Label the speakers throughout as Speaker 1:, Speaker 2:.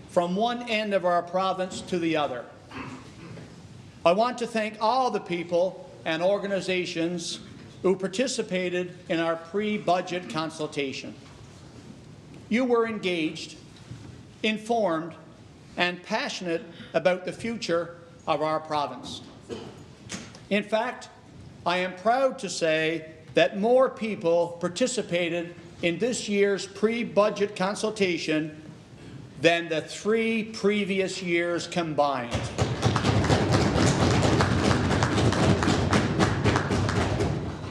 Speaker 1: from one end of our province to the other. I want to thank all the people and organizations who participated in our pre-budget consultation. You were engaged, informed, and passionate about the future of our province. In fact, I am proud to say that more people participated in this year's pre-budget consultation than the 3 previous years combined.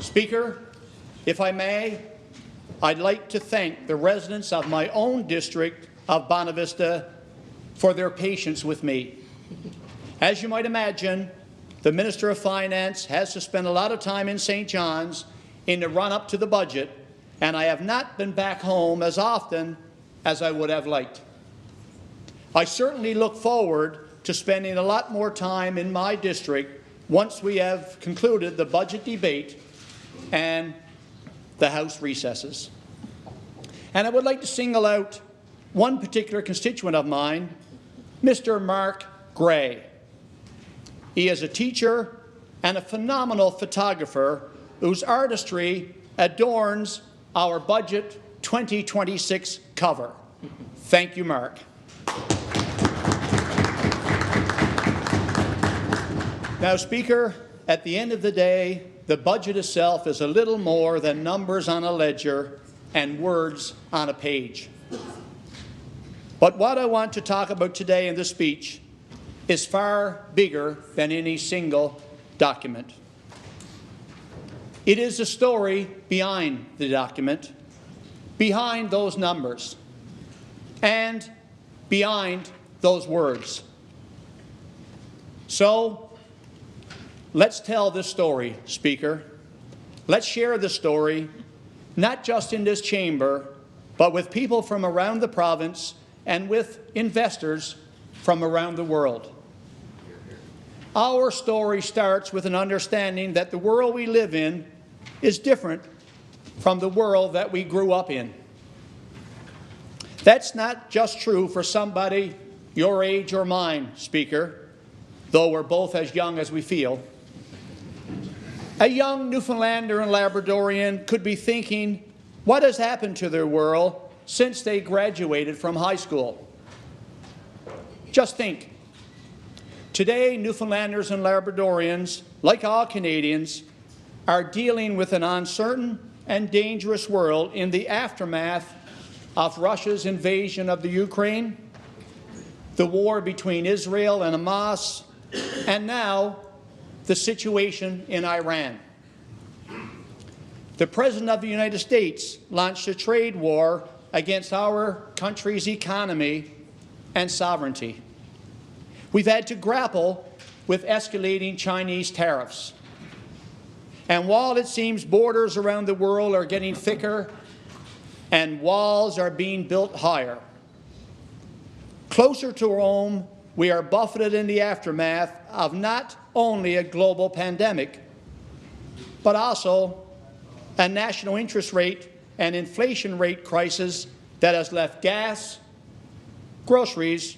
Speaker 1: Speaker, if I may, I'd like to thank the residents of my own district of Bonavista for their patience with me. As you might imagine, the Minister of Finance has to spend a lot of time in St. John's in the run-up to the budget, and I have not been back home as often as I would have liked. I certainly look forward to spending a lot more time in my district once we have concluded the budget debate and the House recesses. And I would like to single out one particular constituent of mine, Mr. Mark Gray. He is a teacher and a phenomenal photographer whose artistry adorns our Budget 2026 cover. Thank you, Mark. Now, Speaker, at the end of the day, the budget itself is a little more than numbers on a ledger and words on a page. But what I want to talk about today in this speech is far bigger than any single document. It is the story behind the document, behind those numbers, and behind those words. So, let's tell this story, Speaker. Let's share the story, not just in this chamber, but with people from around the province and with investors from around the world. Our story starts with an understanding that the world we live in is different from the world that we grew up in. That's not just true for somebody your age or mine, Speaker, though we're both as young as we feel. A young Newfoundlander and Labradorian could be thinking, what has happened to their world since they graduated from high school? Just think. Today, Newfoundlanders and Labradorians, like all Canadians, are dealing with an uncertain and dangerous world in the aftermath of Russia's invasion of the Ukraine, the war between Israel and Hamas, and now the situation in Iran. The President of the United States launched a trade war against our country's economy and sovereignty. We've had to grapple with escalating Chinese tariffs. And while it seems borders around the world are getting thicker and walls are being built higher, closer to home, we are buffeted in the aftermath of not only a global pandemic, but also a national interest rate and inflation rate crisis that has left gas, groceries,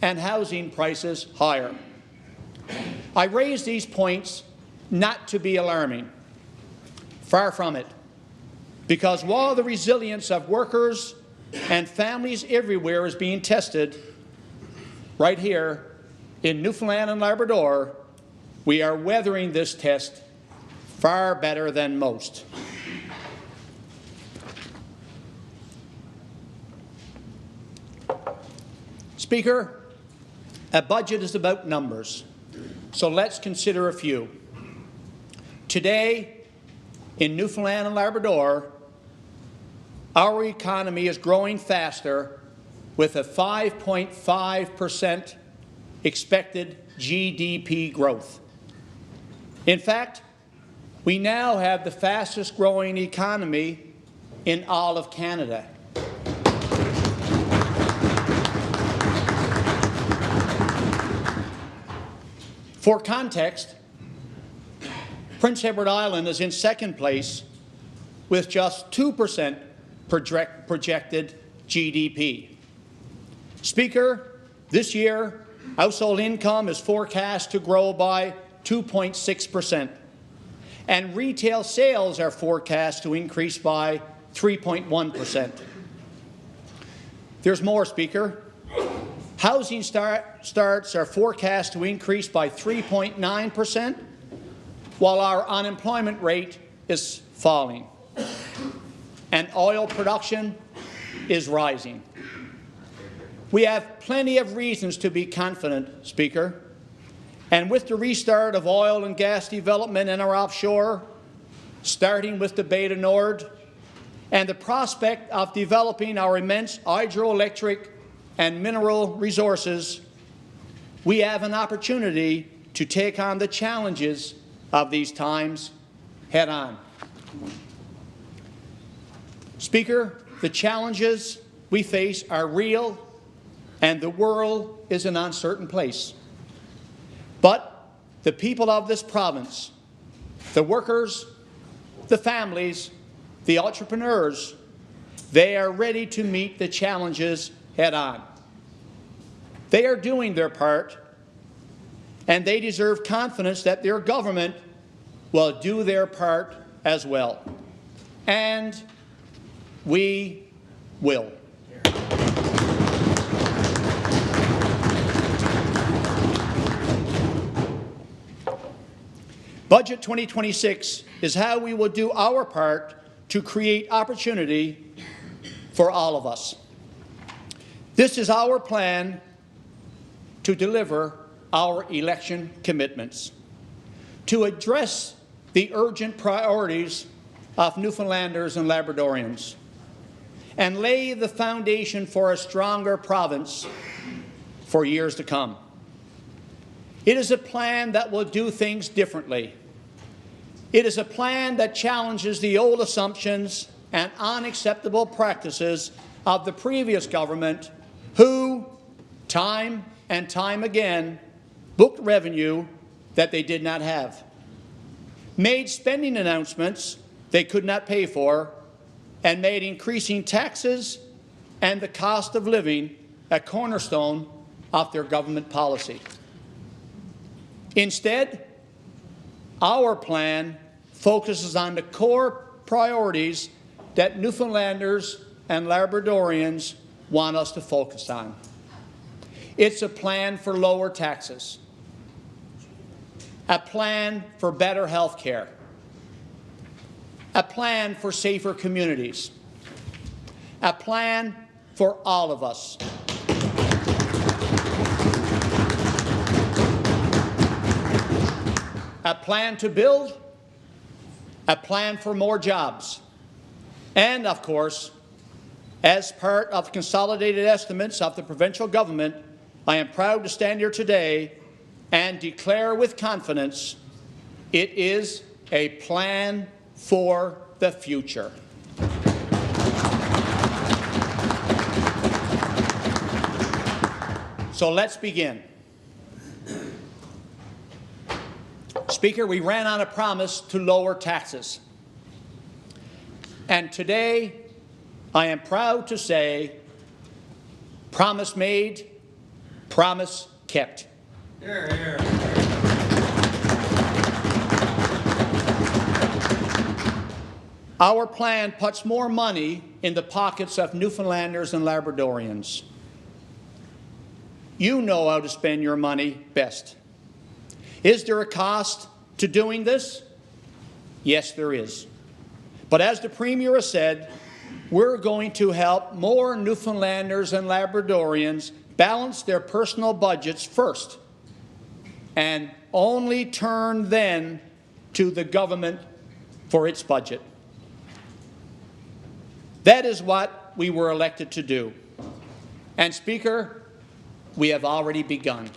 Speaker 1: and housing prices higher. I raise these points not to be alarming. Far from it. Because while the resilience of workers and families everywhere is being tested, right here in Newfoundland and Labrador, we are weathering this test far better than most. Speaker, a budget is about numbers, so let's consider a few. Today, in Newfoundland and Labrador, our economy is growing faster with a 5.5% expected GDP growth. In fact, we now have the fastest growing economy in all of Canada. For context, Prince Edward Island is in second place with just 2% projected GDP. Speaker, this year, household income is forecast to grow by 2.6%, and retail sales are forecast to increase by 3.1%. There's more, Speaker. Housing starts are forecast to increase by 3.9%, while our unemployment rate is falling, and oil production is rising. We have plenty of reasons to be confident, Speaker, and with the restart of oil and gas development in our offshore, starting with the Beta Nord, and the prospect of developing our immense hydroelectric and mineral resources, we have an opportunity to take on the challenges of these times head on. Speaker, the challenges we face are real, and the world is an uncertain place. But the people of this province, the workers, the families, the entrepreneurs, they are ready to meet the challenges head on. They are doing their part, and they deserve confidence that their government will do their part as well. And we will. Budget 2026 is how we will do our part to create opportunity for all of us. This is our plan to deliver our election commitments, to address the urgent priorities of Newfoundlanders and Labradorians, and lay the foundation for a stronger province for years to come. It is a plan that will do things differently. It is a plan that challenges the old assumptions and unacceptable practices of the previous government, who, time and time again, booked revenue that they did not have, made spending announcements they could not pay for, and made increasing taxes and the cost of living a cornerstone of their government policy. Instead, our plan focuses on the core priorities that Newfoundlanders and Labradorians want us to focus on. It's a plan for lower taxes, a plan for better health care, a plan for safer communities, a plan for all of us. A plan to build, a plan for more jobs, and, of course, as part of consolidated estimates of the provincial government, I am proud to stand here today and declare with confidence it is a plan for the future. So let's begin. Speaker, we ran on a promise to lower taxes. And today, I am proud to say, promise made, promise kept.
Speaker 2: Hear, hear.
Speaker 1: Our plan puts more money in the pockets of Newfoundlanders and Labradorians. You know how to spend your money best. Is there a cost to doing this? Yes, there is. But as the Premier has said, we're going to help more Newfoundlanders and Labradorians balance their personal budgets first and only turn then to the government for its budget. That is what we were elected to do. And, Speaker, we have already begun.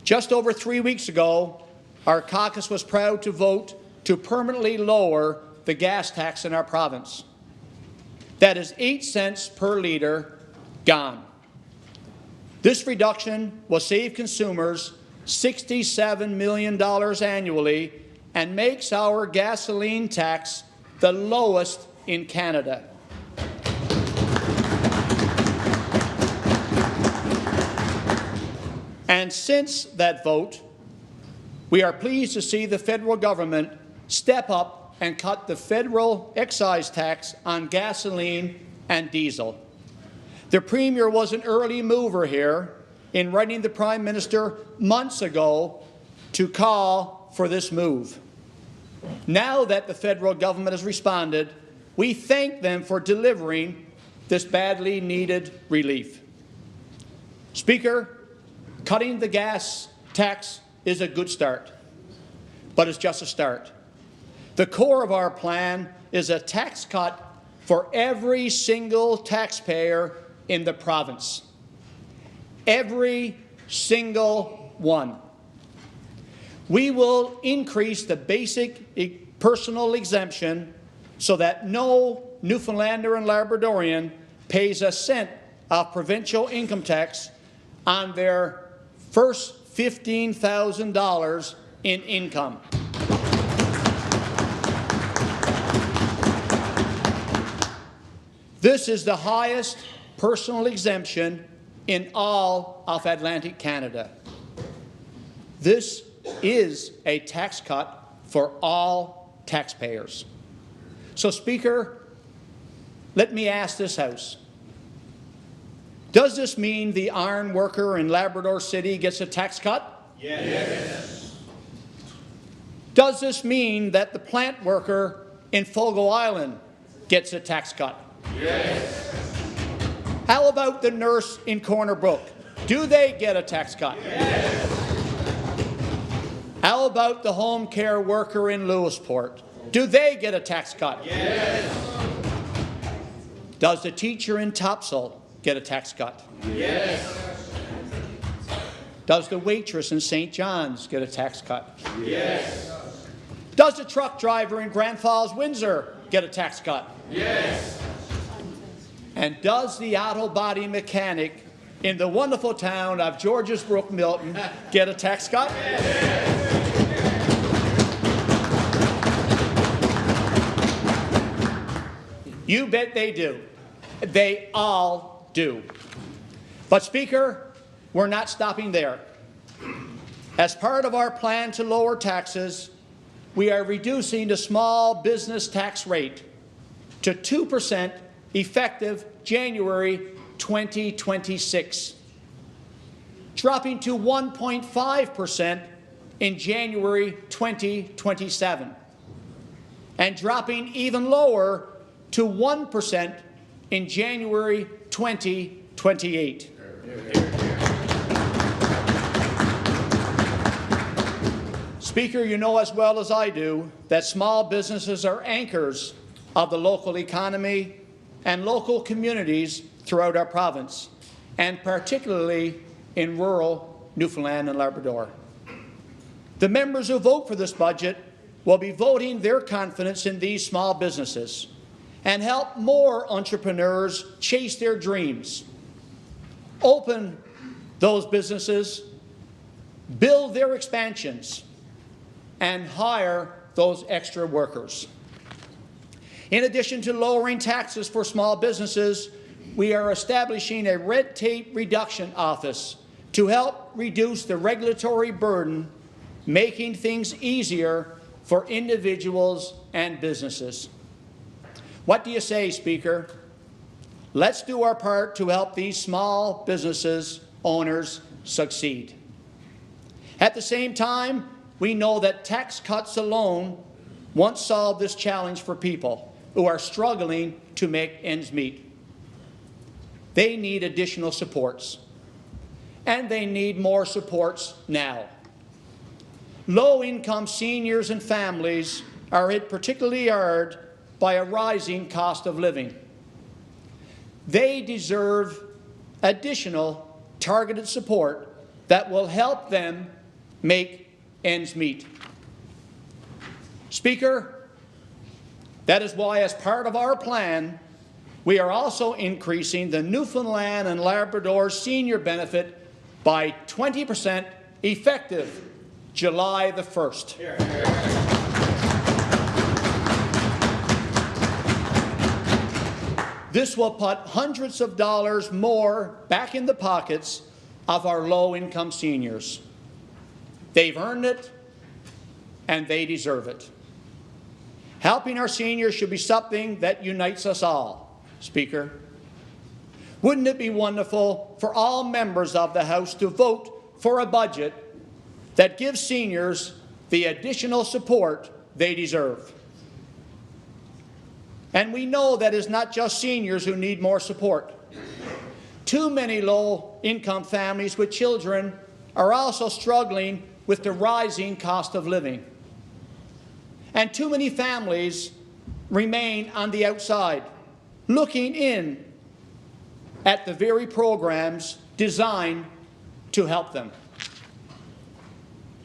Speaker 1: Just over 3 weeks ago, our caucus was proud to vote to permanently lower the gas tax in our province. That is 8 cents per litre gone. This reduction will save consumers $67 million annually and makes our gasoline tax the lowest in Canada. And since that vote, we are pleased to see the federal government step up and cut the federal excise tax on gasoline and diesel. The Premier was an early mover here in writing the Prime Minister months ago to call for this move. Now that the federal government has responded, we thank them for delivering this badly needed relief. Speaker, cutting the gas tax is a good start, but it's just a start. The core of our plan is a tax cut for every single taxpayer in the province. Every single one. We will increase the basic personal exemption so that no Newfoundlander and Labradorian pays a cent of provincial income tax on their first $15,000 in income. This is the highest personal exemption in all of Atlantic Canada. This is a tax cut for all taxpayers. So, Speaker, let me ask this House. Does this mean the iron worker in Labrador City gets a tax cut? Yes. Does this mean that the plant worker in Fogo Island gets a tax cut? Yes. How about the nurse in Corner Brook? Do they get a tax cut? Yes. How about the home care worker in Lewisport? Do they get a tax cut? Yes. Does the teacher in Topsail get a tax cut? Yes. Does the waitress in St. John's get a tax cut? Yes. Does the truck driver in Grand Falls, Windsor get a tax cut? Yes. And does the auto body mechanic in the wonderful town of Georges Brook, Milton, get a tax cut? Yes. You bet they do. They all do. But, Speaker, we're not stopping there. As part of our plan to lower taxes, we are reducing the small business tax rate to 2% effective January 2026, dropping to 1.5% in January 2027, and dropping even lower to 1% in January 2028. Speaker, you know as well as I do that small businesses are anchors of the local economy and local communities throughout our province, and particularly in rural Newfoundland and Labrador. The members who vote for this budget will be voting their confidence in these small businesses and help more entrepreneurs chase their dreams, open those businesses, build their expansions, and hire those extra workers. In addition to lowering taxes for small businesses, we are establishing a red tape reduction office to help reduce the regulatory burden, making things easier for individuals and businesses. What do you say, Speaker? Let's do our part to help these small businesses owners succeed. At the same time, we know that tax cuts alone won't solve this challenge for people who are struggling to make ends meet. They need additional supports, and they need more supports now. Low-income seniors and families are hit particularly hard by a rising cost of living. They deserve additional targeted support that will help them make ends meet. Speaker, that is why, as part of our plan, we are also increasing the Newfoundland and Labrador senior benefit by 20% effective July the 1st. Here, here. This will put hundreds of dollars more back in the pockets of our low-income seniors. They've earned it, and they deserve it. Helping our seniors should be something that unites us all, Speaker. Wouldn't it be wonderful for all members of the House to vote for a budget that gives seniors the additional support they deserve? And we know that it's not just seniors who need more support. Too many low-income families with children are also struggling with the rising cost of living. And too many families remain on the outside, looking in at the very programs designed to help them.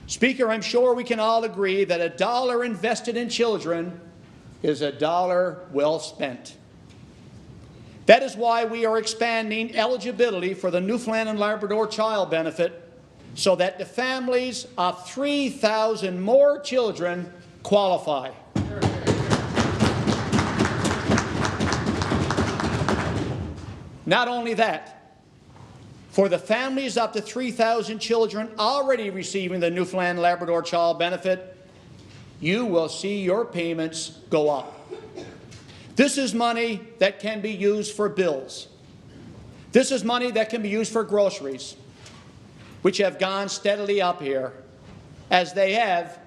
Speaker 1: Speaker, I'm sure we can all agree that a dollar invested in children is a dollar well spent. That is why we are expanding eligibility for the Newfoundland and Labrador Child Benefit so that the families of 3,000 more children qualify. Not only that, for the families up to 3,000 children already receiving the Newfoundland and Labrador Child Benefit, you will see your payments go up. This is money that can be used for bills. This is money that can be used for groceries, which have gone steadily up here, as they have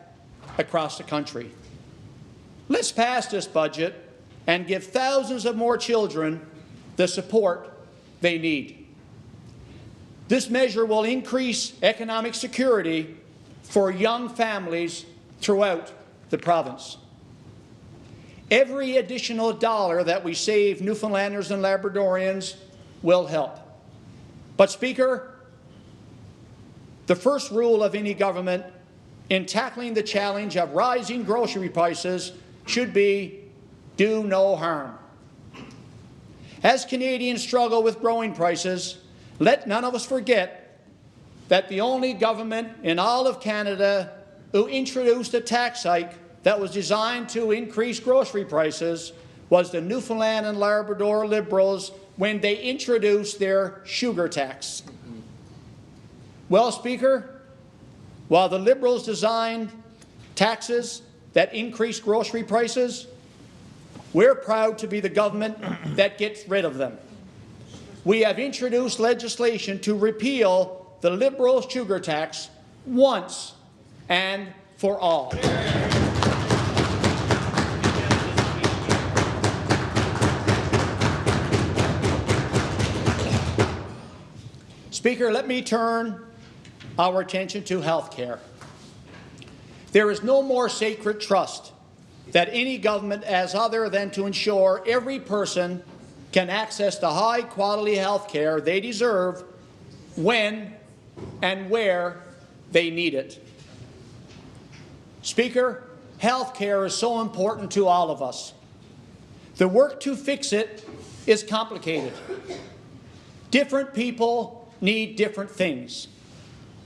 Speaker 1: across the country. Let's pass this budget and give thousands of more children the support they need. This measure will increase economic security for young families throughout the province. Every additional dollar that we save Newfoundlanders and Labradorians will help. But, Speaker, the first rule of any government in tackling the challenge of rising grocery prices should be do no harm. As Canadians struggle with growing prices, let none of us forget that the only government in all of Canada who introduced a tax hike that was designed to increase grocery prices was the Newfoundland and Labrador Liberals when they introduced their sugar tax. Well, Speaker, while the Liberals designed taxes that increase grocery prices, we're proud to be the government that gets rid of them. We have introduced legislation to repeal the Liberal sugar tax once and for all. Speaker, let me turn our attention to health care. There is no more sacred trust that any government has other than to ensure every person can access the high-quality health care they deserve when and where they need it. Speaker, health care is so important to all of us. The work to fix it is complicated. Different people need different things.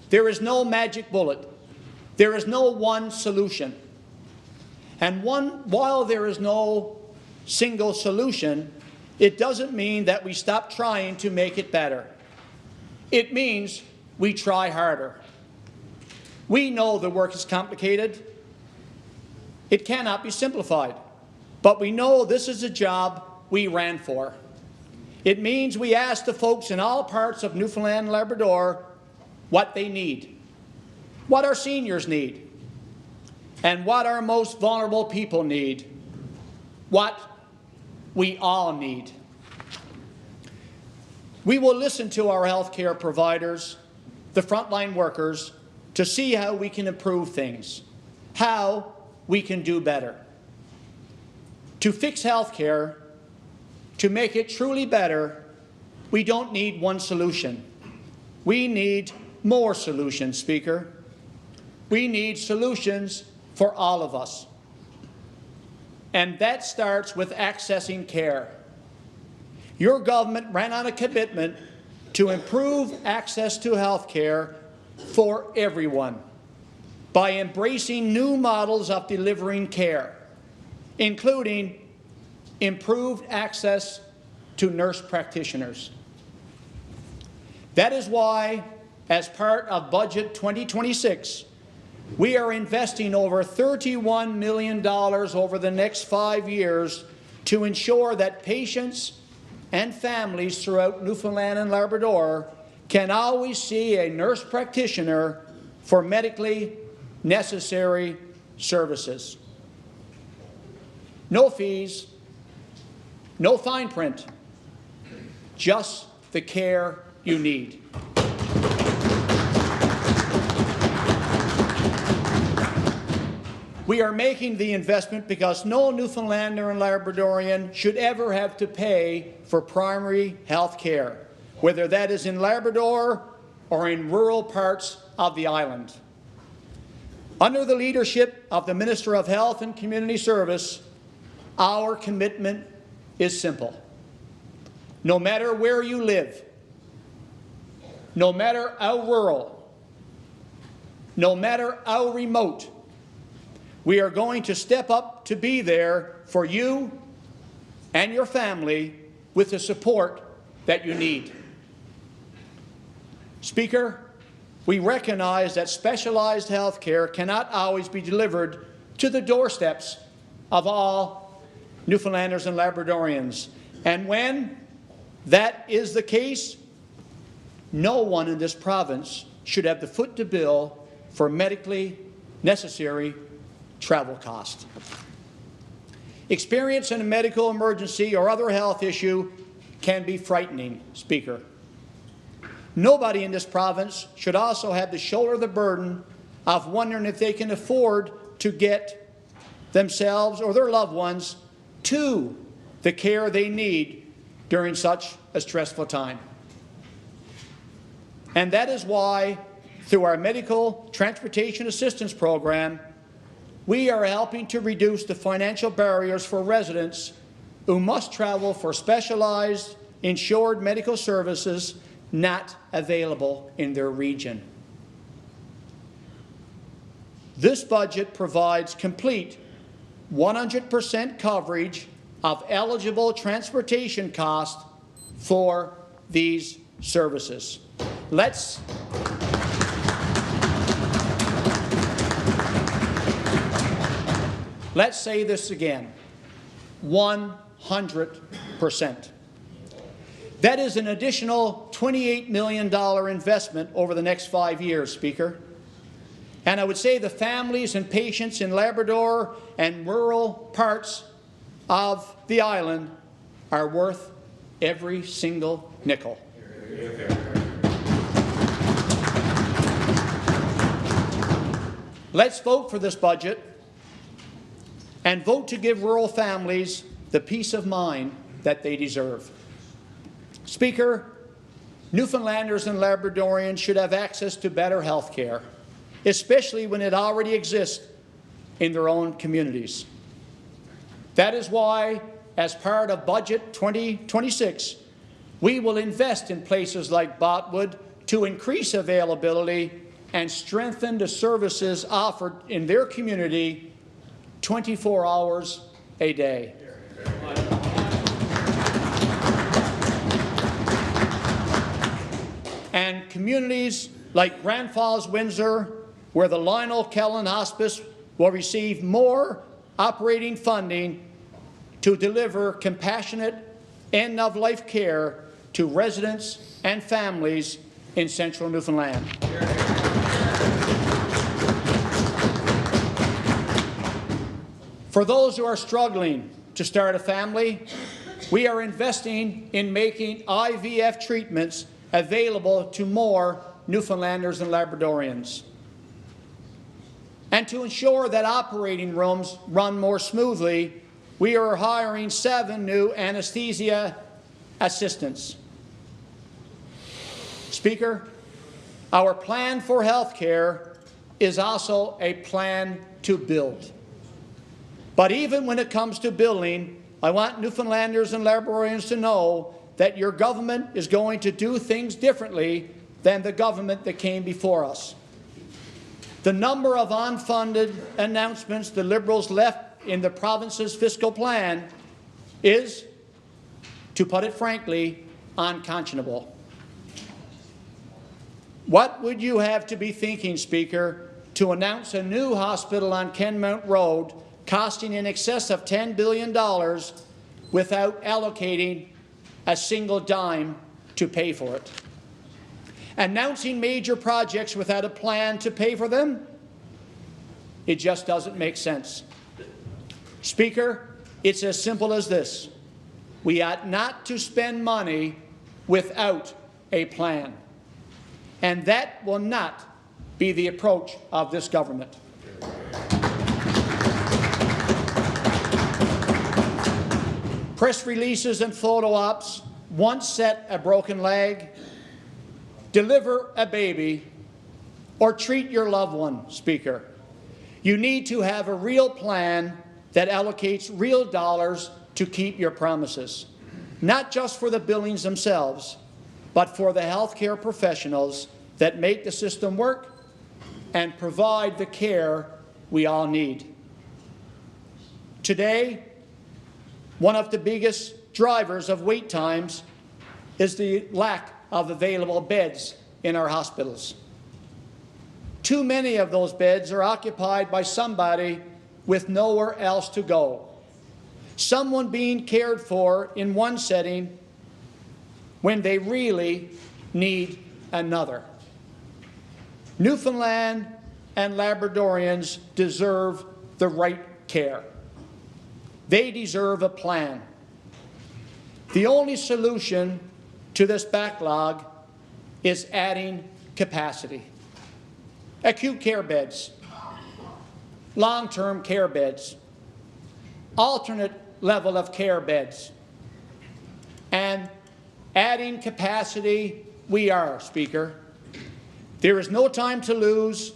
Speaker 1: There is no magic bullet. There is no one solution. And while there is no single solution, it doesn't mean that we stop trying to make it better. It means we try harder. We know the work is complicated. It cannot be simplified. But we know this is a job we ran for. It means we ask the folks in all parts of Newfoundland and Labrador what they need, what our seniors need, and what our most vulnerable people need, what we all need. We will listen to our health care providers, the frontline workers, to see how we can improve things, how we can do better. To fix health care, to make it truly better, we don't need one solution. We need more solutions, Speaker. We need solutions for all of us. And that starts with accessing care. Your government ran on a commitment to improve access to health care for everyone by embracing new models of delivering care, including improved access to nurse practitioners. That is why as part of Budget 2026, we are investing over $31 million over the next 5 years to ensure that patients and families throughout Newfoundland and Labrador can always see a nurse practitioner for medically necessary services. No fees, no fine print, just the care you need. We are making the investment because no Newfoundlander and Labradorian should ever have to pay for primary health care, whether that is in Labrador or in rural parts of the island. Under the leadership of the Minister of Health and Community Service, our commitment is simple. No matter where you live, no matter how rural, no matter how remote, we are going to step up to be there for you and your family with the support that you need. Speaker, we recognize that specialized health care cannot always be delivered to the doorsteps of all Newfoundlanders and Labradorians. And when that is the case, no one in this province should have to foot the bill for medically necessary travel costs. Experience in a medical emergency or other health issue can be frightening, Speaker. Nobody in this province should also have to shoulder the burden of wondering if they can afford to get themselves or their loved ones to the care they need during such a stressful time. And that is why, through our Medical Transportation Assistance Program, we are helping to reduce the financial barriers for residents who must travel for specialized, insured medical services not available in their region. This budget provides complete 100% coverage of eligible transportation costs for these services. Let's say this again, 100%. That is an additional $28 million investment over the next 5 years, Speaker. And I would say the families and patients in Labrador and rural parts of the island are worth every single nickel. Let's vote for this budget and vote to give rural families the peace of mind that they deserve. Speaker, Newfoundlanders and Labradorians should have access to better health care, especially when it already exists in their own communities. That is why, as part of Budget 2026, we will invest in places like Botwood to increase availability and strengthen the services offered in their community 24 hours a day. And communities like Grand Falls, Windsor, where the Lionel Kellen Hospice will receive more operating funding to deliver compassionate end-of-life care to residents and families in central Newfoundland. For those who are struggling to start a family, we are investing in making IVF treatments available to more Newfoundlanders and Labradorians. And to ensure that operating rooms run more smoothly, we are hiring 7 new anesthesia assistants. Speaker, our plan for health care is also a plan to build. But even when it comes to building, I want Newfoundlanders and Labradorians to know that your government is going to do things differently than the government that came before us. The number of unfunded announcements the Liberals left in the province's fiscal plan is, to put it frankly, unconscionable. What would you have to be thinking, Speaker, to announce a new hospital on Kenmount Road costing in excess of $10 billion without allocating a single dime to pay for it? Announcing major projects without a plan to pay for them? It just doesn't make sense. Speaker, it's as simple as this. We ought not to spend money without a plan. And that will not be the approach of this government. Press releases and photo ops once set a broken leg, deliver a baby, or treat your loved one, Speaker. You need to have a real plan that allocates real dollars to keep your promises, not just for the buildings themselves, but for the healthcare professionals that make the system work and provide the care we all need. Today, one of the biggest drivers of wait times is the lack of available beds in our hospitals. Too many of those beds are occupied by somebody with nowhere else to go. Someone being cared for in one setting when they really need another. Newfoundland and Labradorians deserve the right care. They deserve a plan. The only solution to this backlog is adding capacity. Acute care beds, long-term care beds, alternate level of care beds, and adding capacity we are, Speaker. There is no time to lose.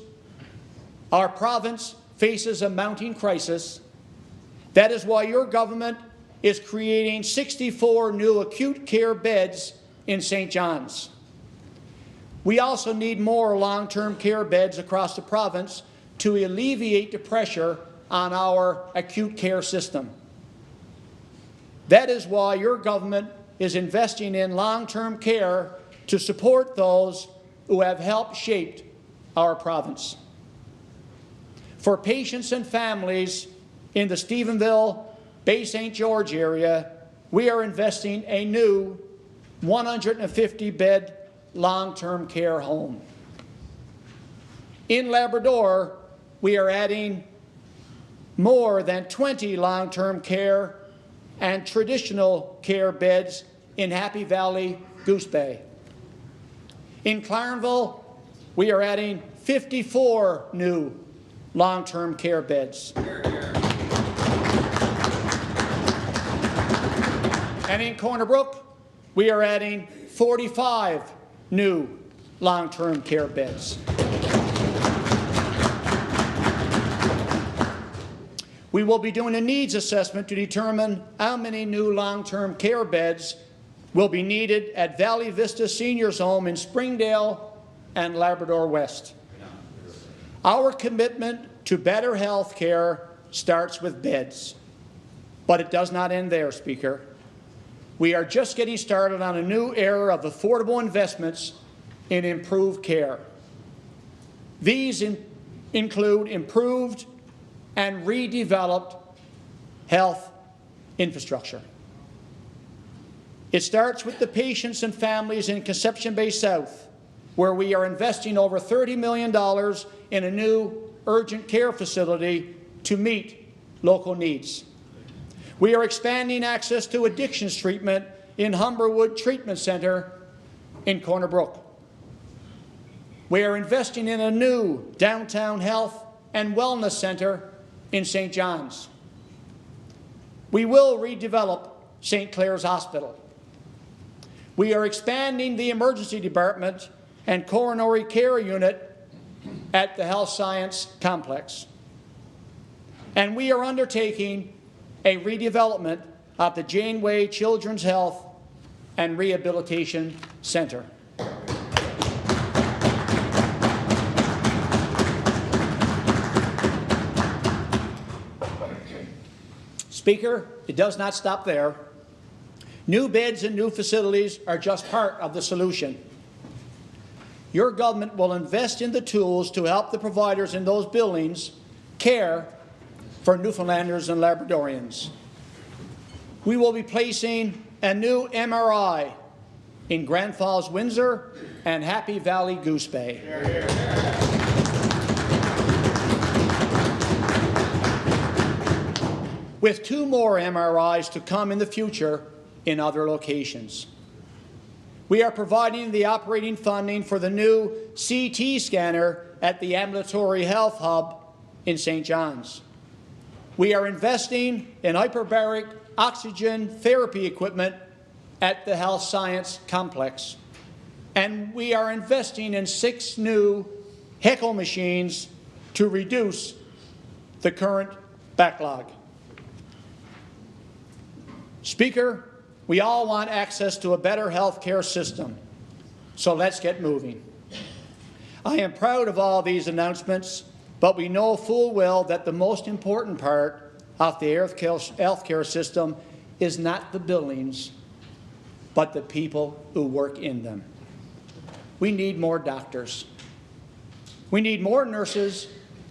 Speaker 1: Our province faces a mounting crisis. That is why your government is creating 64 new acute care beds in St. John's. We also need more long-term care beds across the province to alleviate the pressure on our acute care system. That is why your government is investing in long-term care to support those who have helped shape our province. For patients and families in the Stephenville, Bay St. George area, we are investing a new 150-bed long-term care home. In Labrador, we are adding more than 20 long-term care and traditional care beds in Happy Valley, Goose Bay. In Clarnville, we are adding 54 new long-term care beds. And in Corner Brook, we are adding 45 new long-term care beds. We will be doing a needs assessment to determine how many new long-term care beds will be needed at Valley Vista Seniors Home in Springdale and Labrador West. Our commitment to better health care starts with beds, but it does not end there, Speaker. We are just getting started on a new era of affordable investments in improved care. These include improved and redeveloped health infrastructure. It starts with the patients and families in Conception Bay South, where we are investing over $30 million in a new urgent care facility to meet local needs. We are expanding access to addictions treatment in Humberwood Treatment Centre in Corner Brook. We are investing in a new downtown health and wellness centre in St. John's. We will redevelop St. Clair's Hospital. We are expanding the emergency department and coronary care unit at the Health Science Complex. And we are undertaking a redevelopment of the Janeway Children's Health and Rehabilitation Centre. Speaker, it does not stop there. New beds and new facilities are just part of the solution. your government will invest in the tools to help the providers in those buildings care for Newfoundlanders and Labradorians. We will be placing a new MRI in Grand Falls, Windsor, and Happy Valley, Goose Bay. With 2 more MRIs to come in the future in other locations. We are providing the operating funding for the new CT scanner at the Ambulatory Health Hub in St. John's. We are investing in hyperbaric oxygen therapy equipment at the Health Science Complex. And we are investing in 6 new HECO machines to reduce the current backlog. Speaker, we all want access to a better health care system, so let's get moving. I am proud of all these announcements, but we know full well that the most important part of the health care system is not the buildings, but the people who work in them. We need more doctors. We need more nurses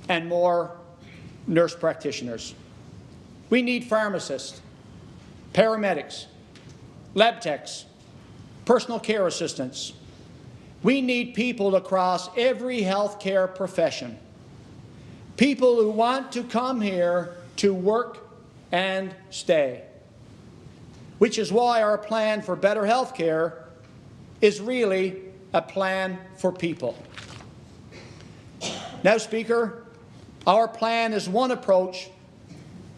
Speaker 1: and more nurse practitioners. We need pharmacists, paramedics, lab techs, personal care assistants. We need people across every healthcare profession. People who want to come here to work and stay. Which is why our plan for better healthcare is really a plan for people. Now, Speaker, our plan is one approach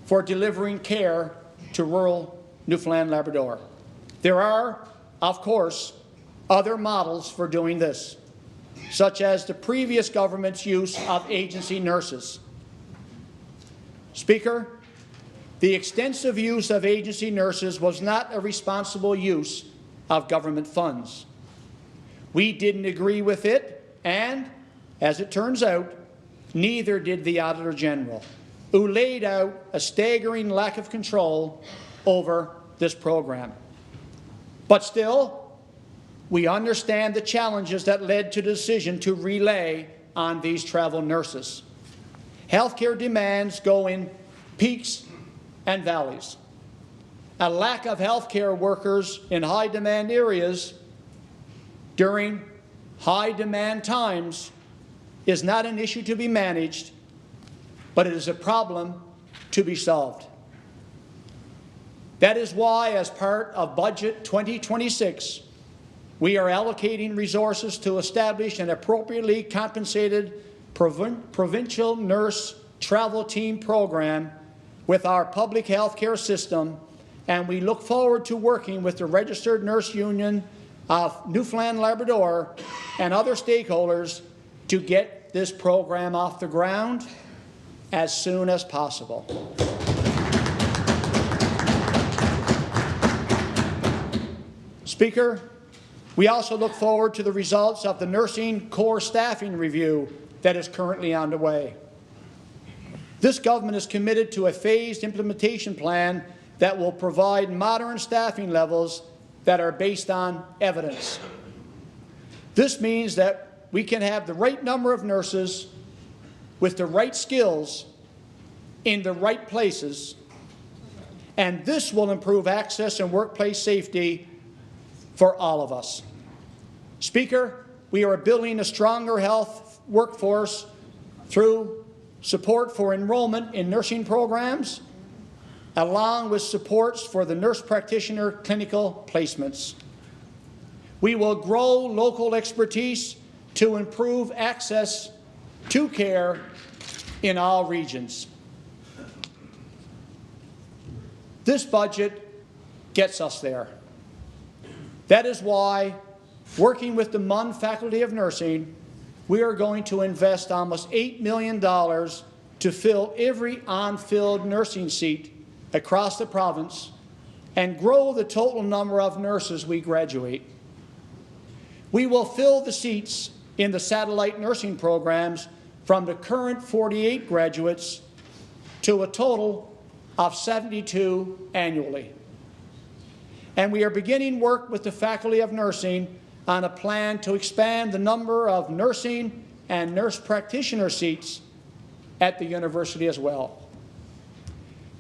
Speaker 1: for delivering care to rural Newfoundland Labrador. There are, of course, other models for doing this, such as the previous government's use of agency nurses. Speaker, the extensive use of agency nurses was not a responsible use of government funds. We didn't agree with it, and, as it turns out, neither did the Auditor General, who laid out a staggering lack of control over this program. But still, we understand the challenges that led to the decision to rely on these travel nurses. Healthcare demands go in peaks and valleys. A lack of healthcare workers in high-demand areas during high-demand times is not an issue to be managed, but it is a problem to be solved. That is why, as part of Budget 2026, we are allocating resources to establish an appropriately compensated provincial nurse travel team program with our public health care system, and we look forward to working with the Registered Nurse Union of Newfoundland Labrador and other stakeholders to get this program off the ground as soon as possible. Speaker, we also look forward to the results of the Nursing Core Staffing Review that is currently underway. This government is committed to a phased implementation plan that will provide modern staffing levels that are based on evidence. This means that we can have the right number of nurses with the right skills in the right places, and this will improve access and workplace safety for all of us. Speaker, we are building a stronger health workforce through support for enrollment in nursing programs, along with supports for the nurse practitioner clinical placements. We will grow local expertise to improve access to care in all regions. This budget gets us there. That is why, working with the MUN Faculty of Nursing, we are going to invest almost $8 million to fill every unfilled nursing seat across the province and grow the total number of nurses we graduate. We will fill the seats in the satellite nursing programs from the current 48 graduates to a total of 72 annually. And we are beginning work with the Faculty of Nursing on a plan to expand the number of nursing and nurse practitioner seats at the university as well.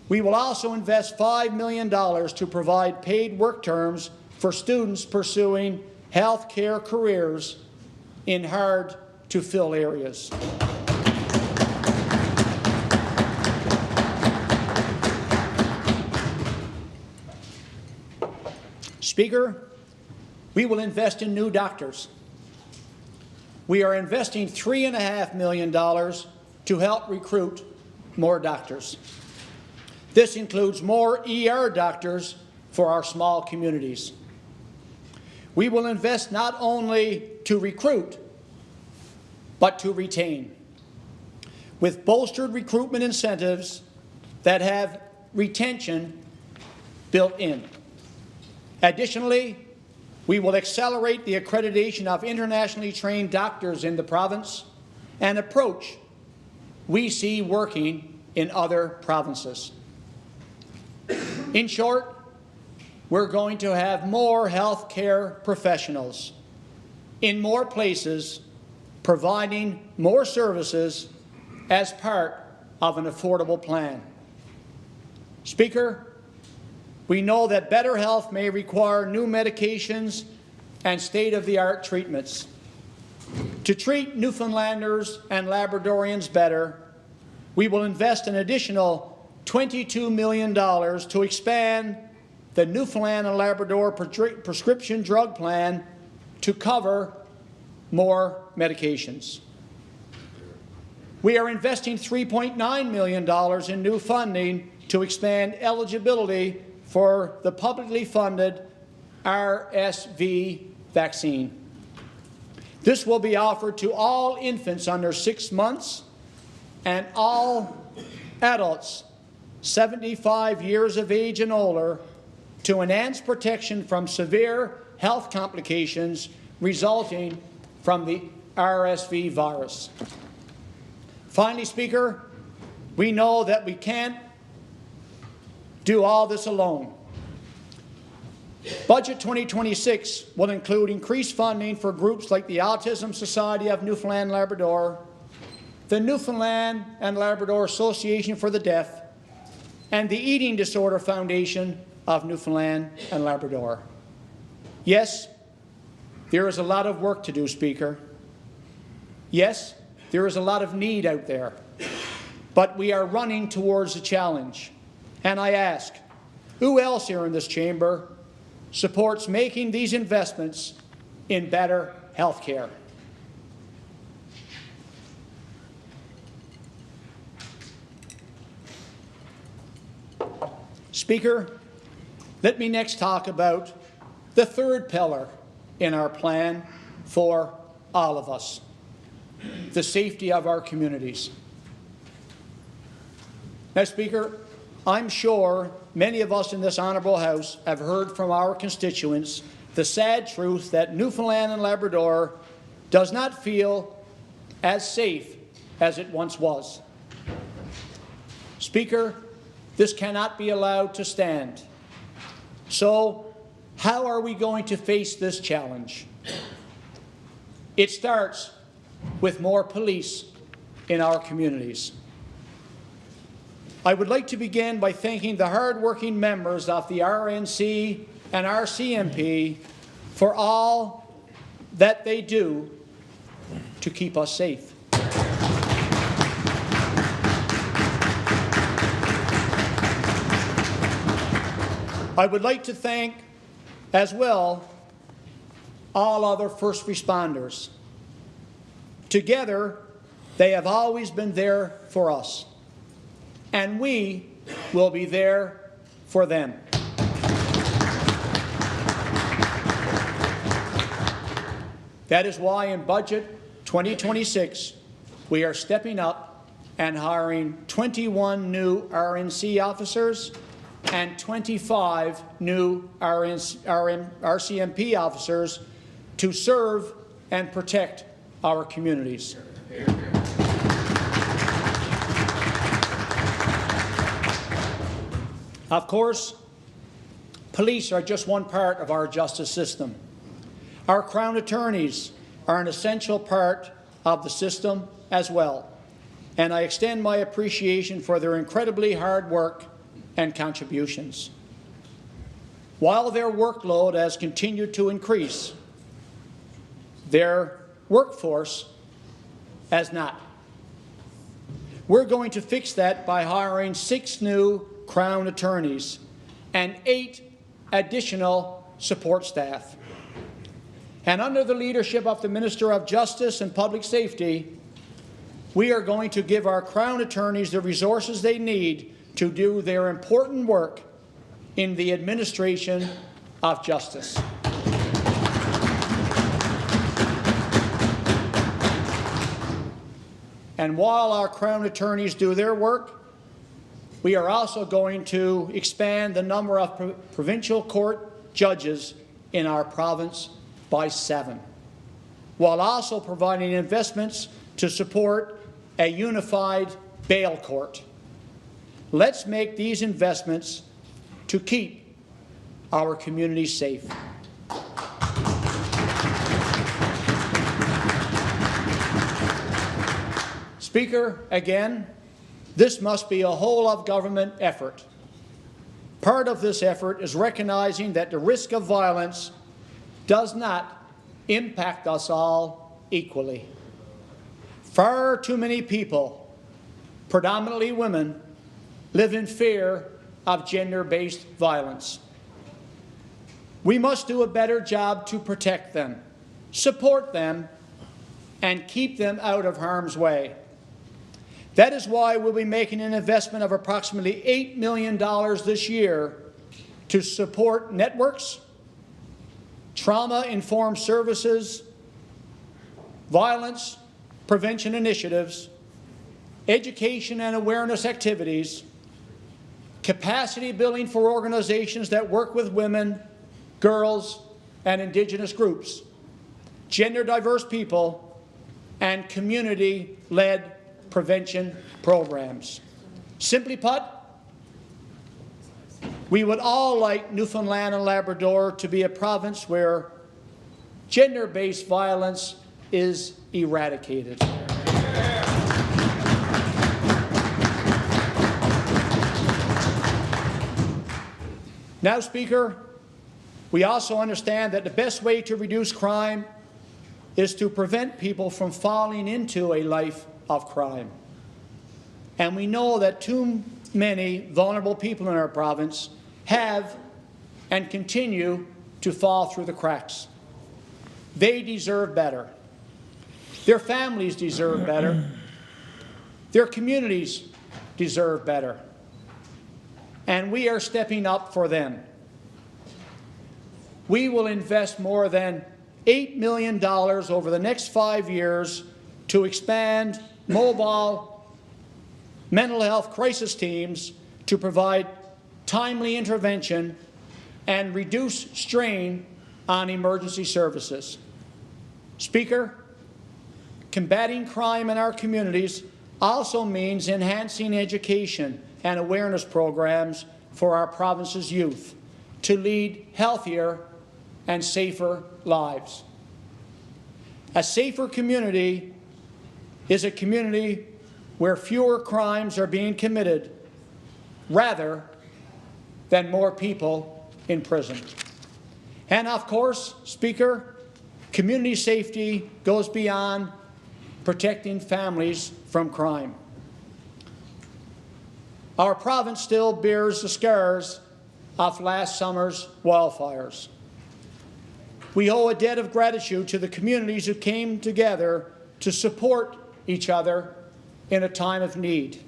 Speaker 1: We will also invest $5 million to provide paid work terms for students pursuing healthcare careers in hard-to-fill areas. Speaker, we will invest in new doctors. We are investing $3.5 million to help recruit more doctors. This includes more ER doctors for our small communities. We will invest not only to recruit, but to retain, with bolstered recruitment incentives that have retention built in. Additionally, we will accelerate the accreditation of internationally trained doctors in the province, an approach we see working in other provinces. In short, we're going to have more healthcare professionals in more places providing more services as part of an affordable plan. Speaker, we know that better health may require new medications and state-of-the-art treatments. To treat Newfoundlanders and Labradorians better, we will invest an additional $22 million to expand the Newfoundland and Labrador prescription drug plan to cover more medications. We are investing $3.9 million in new funding to expand eligibility for the publicly funded RSV vaccine. This will be offered to all infants under 6 months and all adults 75 years of age and older to enhance protection from severe health complications resulting from the RSV virus. Finally, Speaker, we know that we can't do all this alone. Budget 2026 will include increased funding for groups like the Autism Society of Newfoundland and Labrador, the Newfoundland and Labrador Association for the Deaf, and the Eating Disorder Foundation of Newfoundland and Labrador. Yes, there is a lot of work to do, Speaker. Yes, there is a lot of need out there, but we are running towards a challenge. And I ask, who else here in this chamber supports making these investments in better health care? Speaker, let me next talk about the third pillar in our plan for all of us, the safety of our communities. Now, Speaker, I'm sure many of us in this Honourable House have heard from our constituents the sad truth that Newfoundland and Labrador does not feel as safe as it once was. Speaker, this cannot be allowed to stand. So, how are we going to face this challenge? It starts with more police in our communities. I would like to begin by thanking the hard-working members of the RNC and RCMP for all that they do to keep us safe. I would like to thank, as well, all other first responders. Together, they have always been there for us, and we will be there for them. That is why in Budget 2026, we are stepping up and hiring 21 new RNC officers and 25 new RCMP officers to serve and protect our communities. Of course, police are just one part of our justice system. Our Crown attorneys are an essential part of the system as well, and I extend my appreciation for their incredibly hard work and contributions. While their workload has continued to increase, their workforce has not. We're going to fix that by hiring 6 new Crown attorneys and 8 additional support staff. And under the leadership of the Minister of Justice and Public Safety, we are going to give our Crown attorneys the resources they need to do their important work in the administration of justice. And while our Crown attorneys do their work, we are also going to expand the number of provincial court judges in our province by 7, while also providing investments to support a unified bail court. Let's make these investments to keep our communities safe. Speaker, again, this must be a whole-of-government effort. Part of this effort is recognizing that the risk of violence does not impact us all equally. Far too many people, predominantly women, live in fear of gender-based violence. We must do a better job to protect them, support them, and keep them out of harm's way. That is why we'll be making an investment of approximately $8 million this year to support networks, trauma-informed services, violence prevention initiatives, education and awareness activities, capacity building for organizations that work with women, girls, and Indigenous groups, gender diverse people, and community-led prevention programs. Simply put, we would all like Newfoundland and Labrador to be a province where gender-based violence is eradicated. Now, Speaker, we also understand that the best way to reduce crime is to prevent people from falling into a life of crime. And we know that too many vulnerable people in our province have and continue to fall through the cracks. They deserve better. Their families deserve better. Their communities deserve better. And we are stepping up for them. We will invest more than $8 million over the next 5 years to expand mobile mental health crisis teams to provide timely intervention and reduce strain on emergency services. Speaker, combating crime in our communities also means enhancing education and awareness programs for our province's youth to lead healthier and safer lives. A safer community is a community where fewer crimes are being committed rather than more people in prison. And of course, Speaker, community safety goes beyond protecting families from crime. Our province still bears the scars of last summer's wildfires. We owe a debt of gratitude to the communities who came together to support each other in a time of need.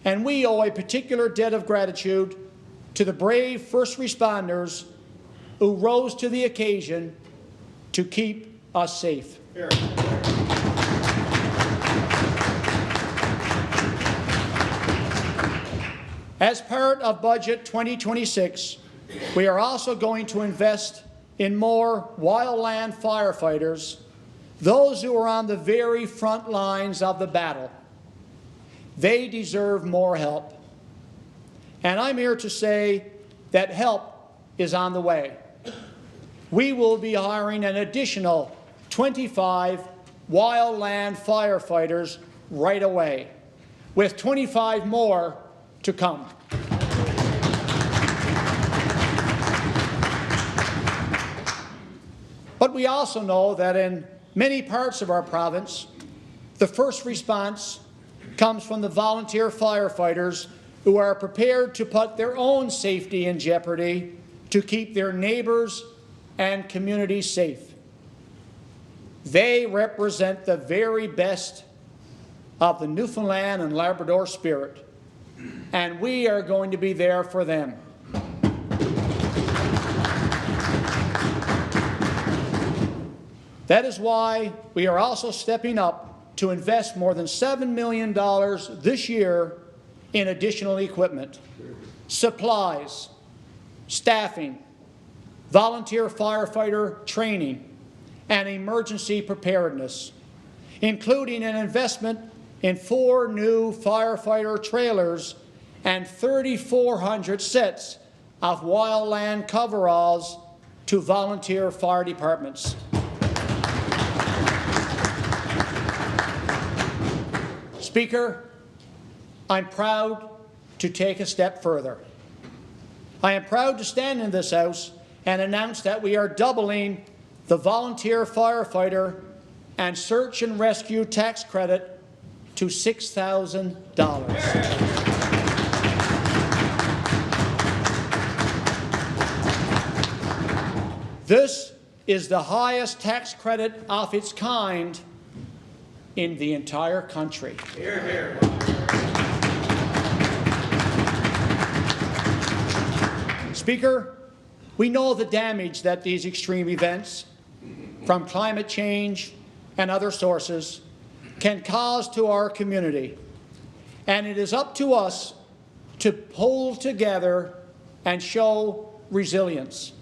Speaker 1: And we owe a particular debt of gratitude to the brave first responders who rose to the occasion to keep us safe. Here. As part of Budget 2026, we are also going to invest in more wildland firefighters, those who are on the very front lines of the battle. They deserve more help. And I'm here to say that help is on the way. we will be hiring an additional 25 wildland firefighters right away, with 25 more to come. But we also know that in many parts of our province, the first response comes from the volunteer firefighters who are prepared to put their own safety in jeopardy to keep their neighbours and communities safe. They represent the very best of the Newfoundland and Labrador spirit, and we are going to be there for them. That is why we are also stepping up to invest more than $7 million this year in additional equipment, supplies, staffing, volunteer firefighter training, and emergency preparedness, including an investment in 4 new firefighter trailers and 3,400 sets of wildland coveralls to volunteer fire departments. Speaker, I'm proud to take a step further. I am proud to stand in this House and announce that we are doubling the volunteer firefighter and search and rescue tax credit to $6,000. This is the highest tax credit of its kind in the entire country. Hear, hear. Speaker, we know the damage that these extreme events, from climate change and other sources, can cause to our community. And it is up to us to pull together and show resilience.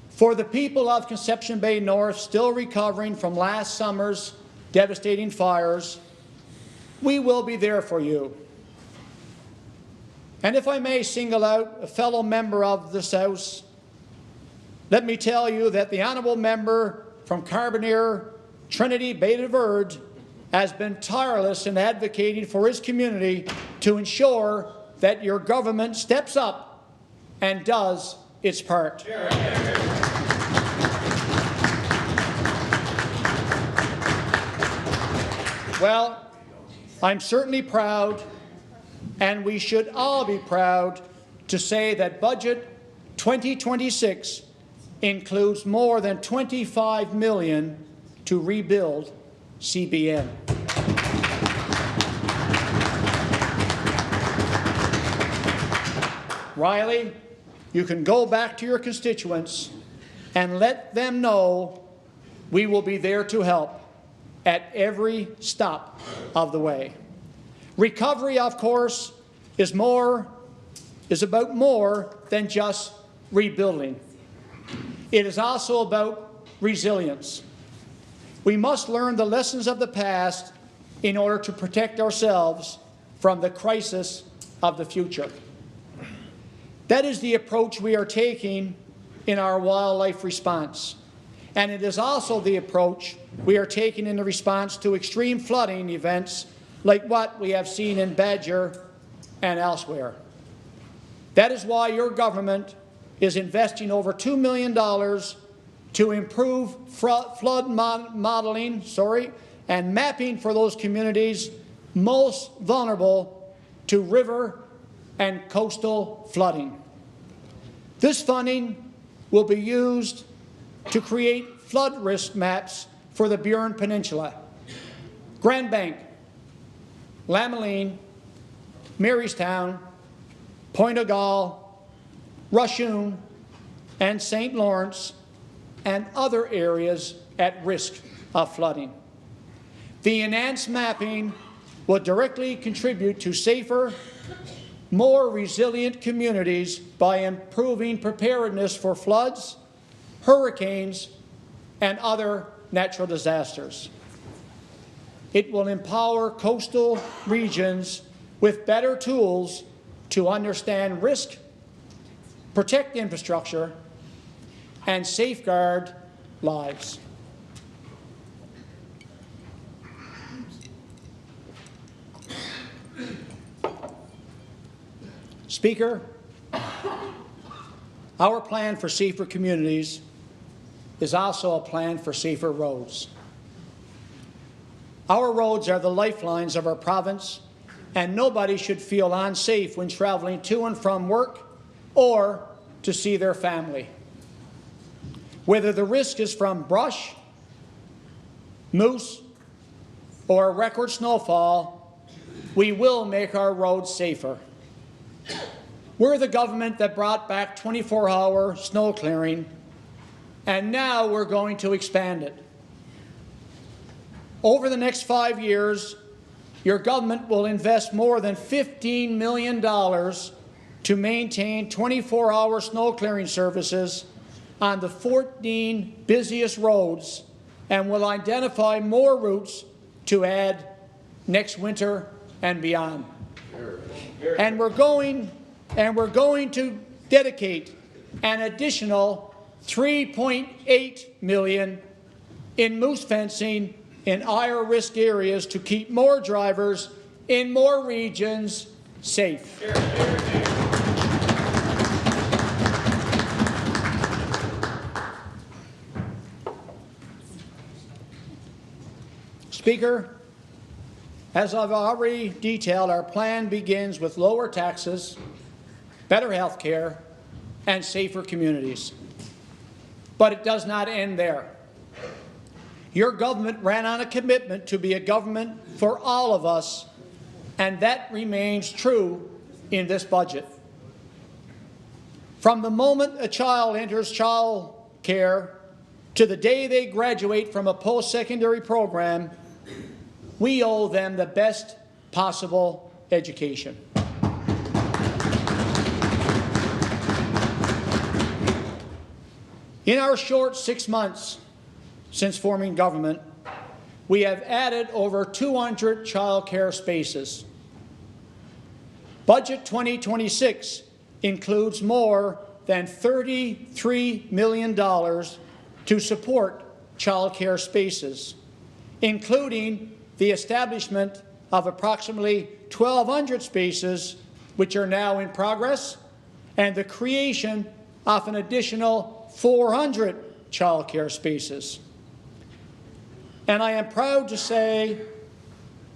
Speaker 1: For the people of Conception Bay North still recovering from last summer's devastating fires, we will be there for you. And if I may single out a fellow member of this House, let me tell you that the honourable member from Carbonear, Trinity Bay de Verde, has been tireless in advocating for his community to ensure that your government steps up and does its part. Well, I'm certainly proud, and we should all be proud, to say that Budget 2026 includes more than $25 million to rebuild CBN. Riley, you can go back to your constituents and let them know we will be there to help at every stop of the way. Recovery, of course, is about more than just rebuilding. It is also about resilience. We must learn the lessons of the past in order to protect ourselves from the crisis of the future. That is the approach we are taking in our wildlife response. And it is also the approach we are taking in the response to extreme flooding events like what we have seen in Badger and elsewhere. That is why your government is investing over $2 million to improve flood modeling and mapping for those communities most vulnerable to river and coastal flooding. This funding will be used to create flood risk maps for the Burin Peninsula, Grand Bank, Lameline, Marystown, Point of Gall, Rushoon, and St. Lawrence, and other areas at risk of flooding. The enhanced mapping will directly contribute to safer, more resilient communities by improving preparedness for floods, hurricanes, and other natural disasters. It will empower coastal regions with better tools to understand risk, protect infrastructure, and safeguard lives. Speaker, our plan for safer communities is also a plan for safer roads. Our roads are the lifelines of our province, and nobody should feel unsafe when traveling to and from work or to see their family. Whether the risk is from brush, moose, or record snowfall, we will make our roads safer. We're the government that brought back 24-hour snow clearing, and now we're going to expand it. Over the next 5 years, your government will invest more than $15 million to maintain 24-hour snow clearing services on the 14 busiest roads, and will identify more routes to add next winter and beyond. And we're going to dedicate an additional $3.8 million in moose fencing in higher risk areas to keep more drivers in more regions safe. Speaker, as I've already detailed, our plan begins with lower taxes, better health care, and safer communities. But it does not end there. Your government ran on a commitment to be a government for all of us, and that remains true in this budget. From the moment a child enters child care to the day they graduate from a post-secondary program, we owe them the best possible education. In our short 6 months since forming government, we have added over 200 child care spaces. Budget 2026 includes more than $33 million to support child care spaces, including the establishment of approximately 1,200 spaces, which are now in progress, and the creation of an additional 400 child care spaces. And I am proud to say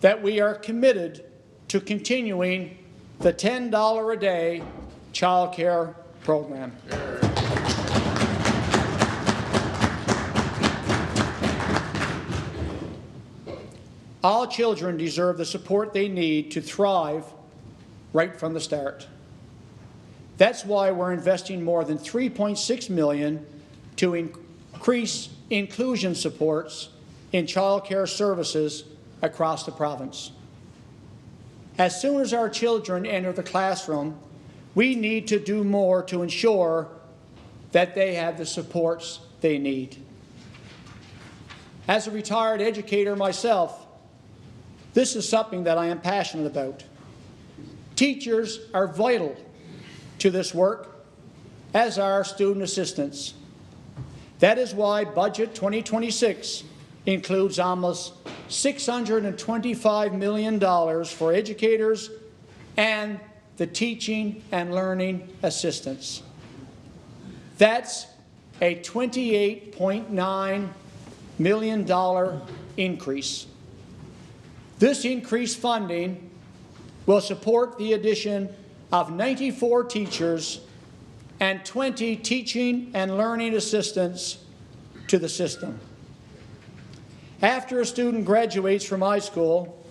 Speaker 1: that we are committed to continuing the $10 a day child care program. All children deserve the support they need to thrive right from the start. That's why we're investing more than $3.6 million to increase inclusion supports in child care services across the province. As soon as our children enter the classroom, we need to do more to ensure that they have the supports they need. As a retired educator myself, this is something that I am passionate about. Teachers are vital to this work, as are student assistants. That is why Budget 2026 includes almost $625 million for educators and the teaching and learning assistants. That's a $28.9 million increase. This increased funding will support the addition of 94 teachers and 20 teaching and learning assistants to the system. After a student graduates from high school,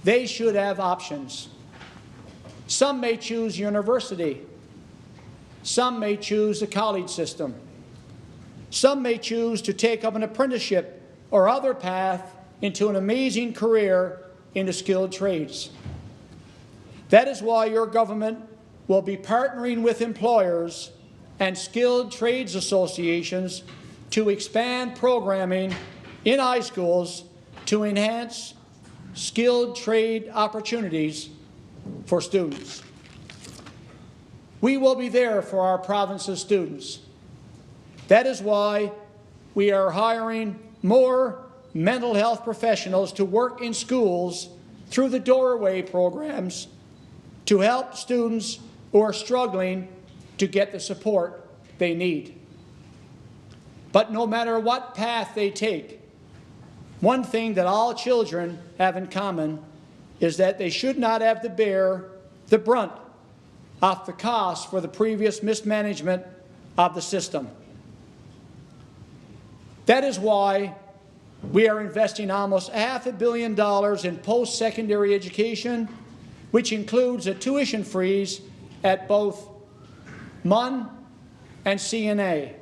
Speaker 1: they should have options. Some may choose university. Some may choose the college system. Some may choose to take up an apprenticeship or other path into an amazing career in the skilled trades. That is why your government will be partnering with employers and skilled trades associations to expand programming in high schools to enhance skilled trade opportunities for students. We will be there for our province's students. That is why we are hiring more mental health professionals to work in schools through the Doorway programs to help students who are struggling to get the support they need. But no matter what path they take, one thing that all children have in common is that they should not have to bear the brunt of the cost for the previous mismanagement of the system. That is why we are investing almost $500 million in post-secondary education, which includes a tuition freeze at both MUN and CNA.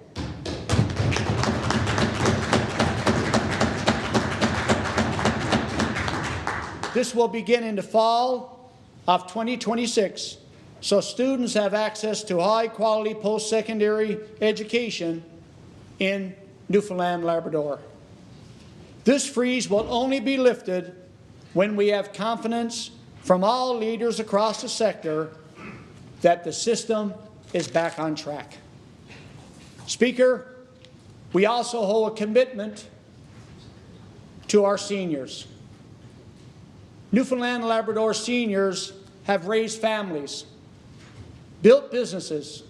Speaker 1: This will begin in the fall of 2026, so students have access to high-quality post-secondary education in Newfoundland, Labrador. This freeze will only be lifted when we have confidence from all leaders across the sector that the system is back on track. Speaker, we also hold a commitment to our seniors. Newfoundland and Labrador seniors have raised families, built businesses,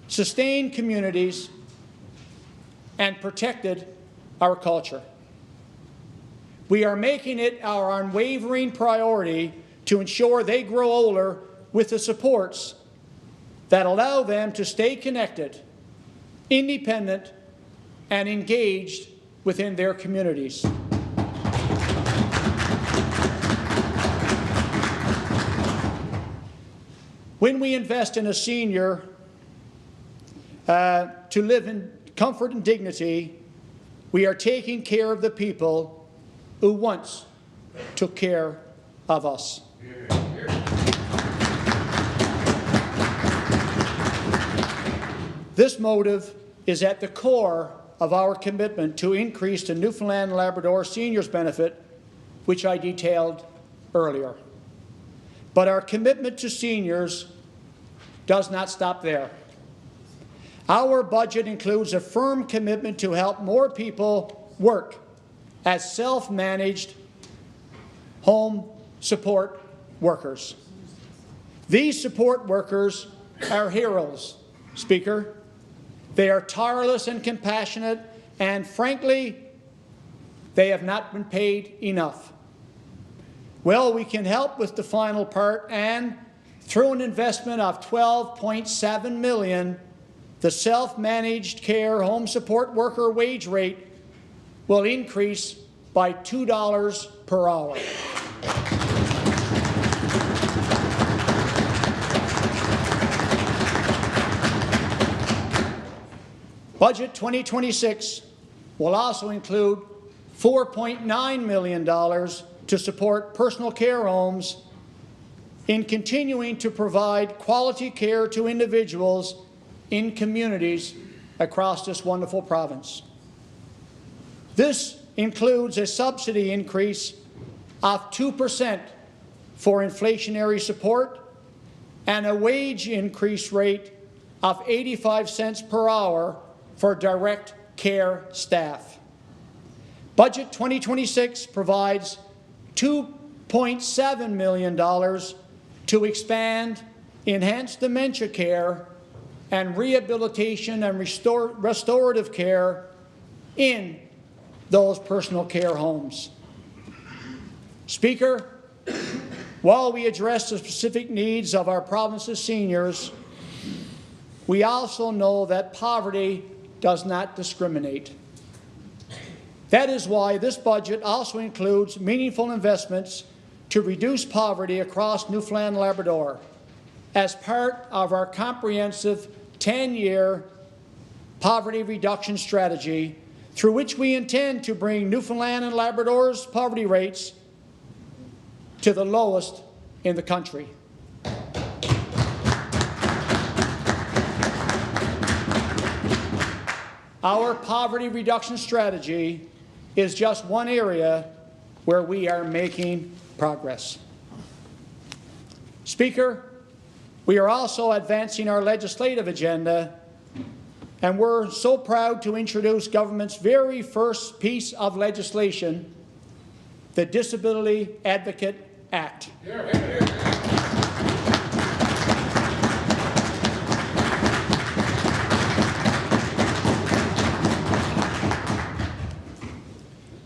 Speaker 1: sustained communities, and protected our culture. We are making it our unwavering priority to ensure they grow older with the supports that allow them to stay connected, independent, and engaged within their communities. When we invest in a senior to live in comfort and dignity, we are taking care of the people who once took care of us. This motive is at the core of our commitment to increase the Newfoundland and Labrador Seniors Benefit, which I detailed earlier. But our commitment to seniors does not stop there. Our budget includes a firm commitment to help more people work as self-managed home support workers. These support workers are heroes, Speaker. They are tireless and compassionate, and frankly, they have not been paid enough. Well, we can help with the final part, and through an investment of $12.7 million, the self-managed care home support worker wage rate will increase by $2 per hour. Budget 2026 will also include $4.9 million to support personal care homes in continuing to provide quality care to individuals in communities across this wonderful province. This includes a subsidy increase of 2% for inflationary support and a wage increase rate of 85 cents per hour for direct care staff. Budget 2026 provides $2.7 million to expand enhanced dementia care and rehabilitation and restorative care in those personal care homes. Speaker, while we address the specific needs of our province's seniors, we also know that poverty does not discriminate. That is why this budget also includes meaningful investments to reduce poverty across Newfoundland and Labrador as part of our comprehensive 10-year poverty reduction strategy, through which we intend to bring Newfoundland and Labrador's poverty rates to the lowest in the country. Our poverty reduction strategy is just one area where we are making progress. Speaker, We are also advancing our legislative agenda, and we're so proud to introduce government's very first piece of legislation, the Disability Advocate Act.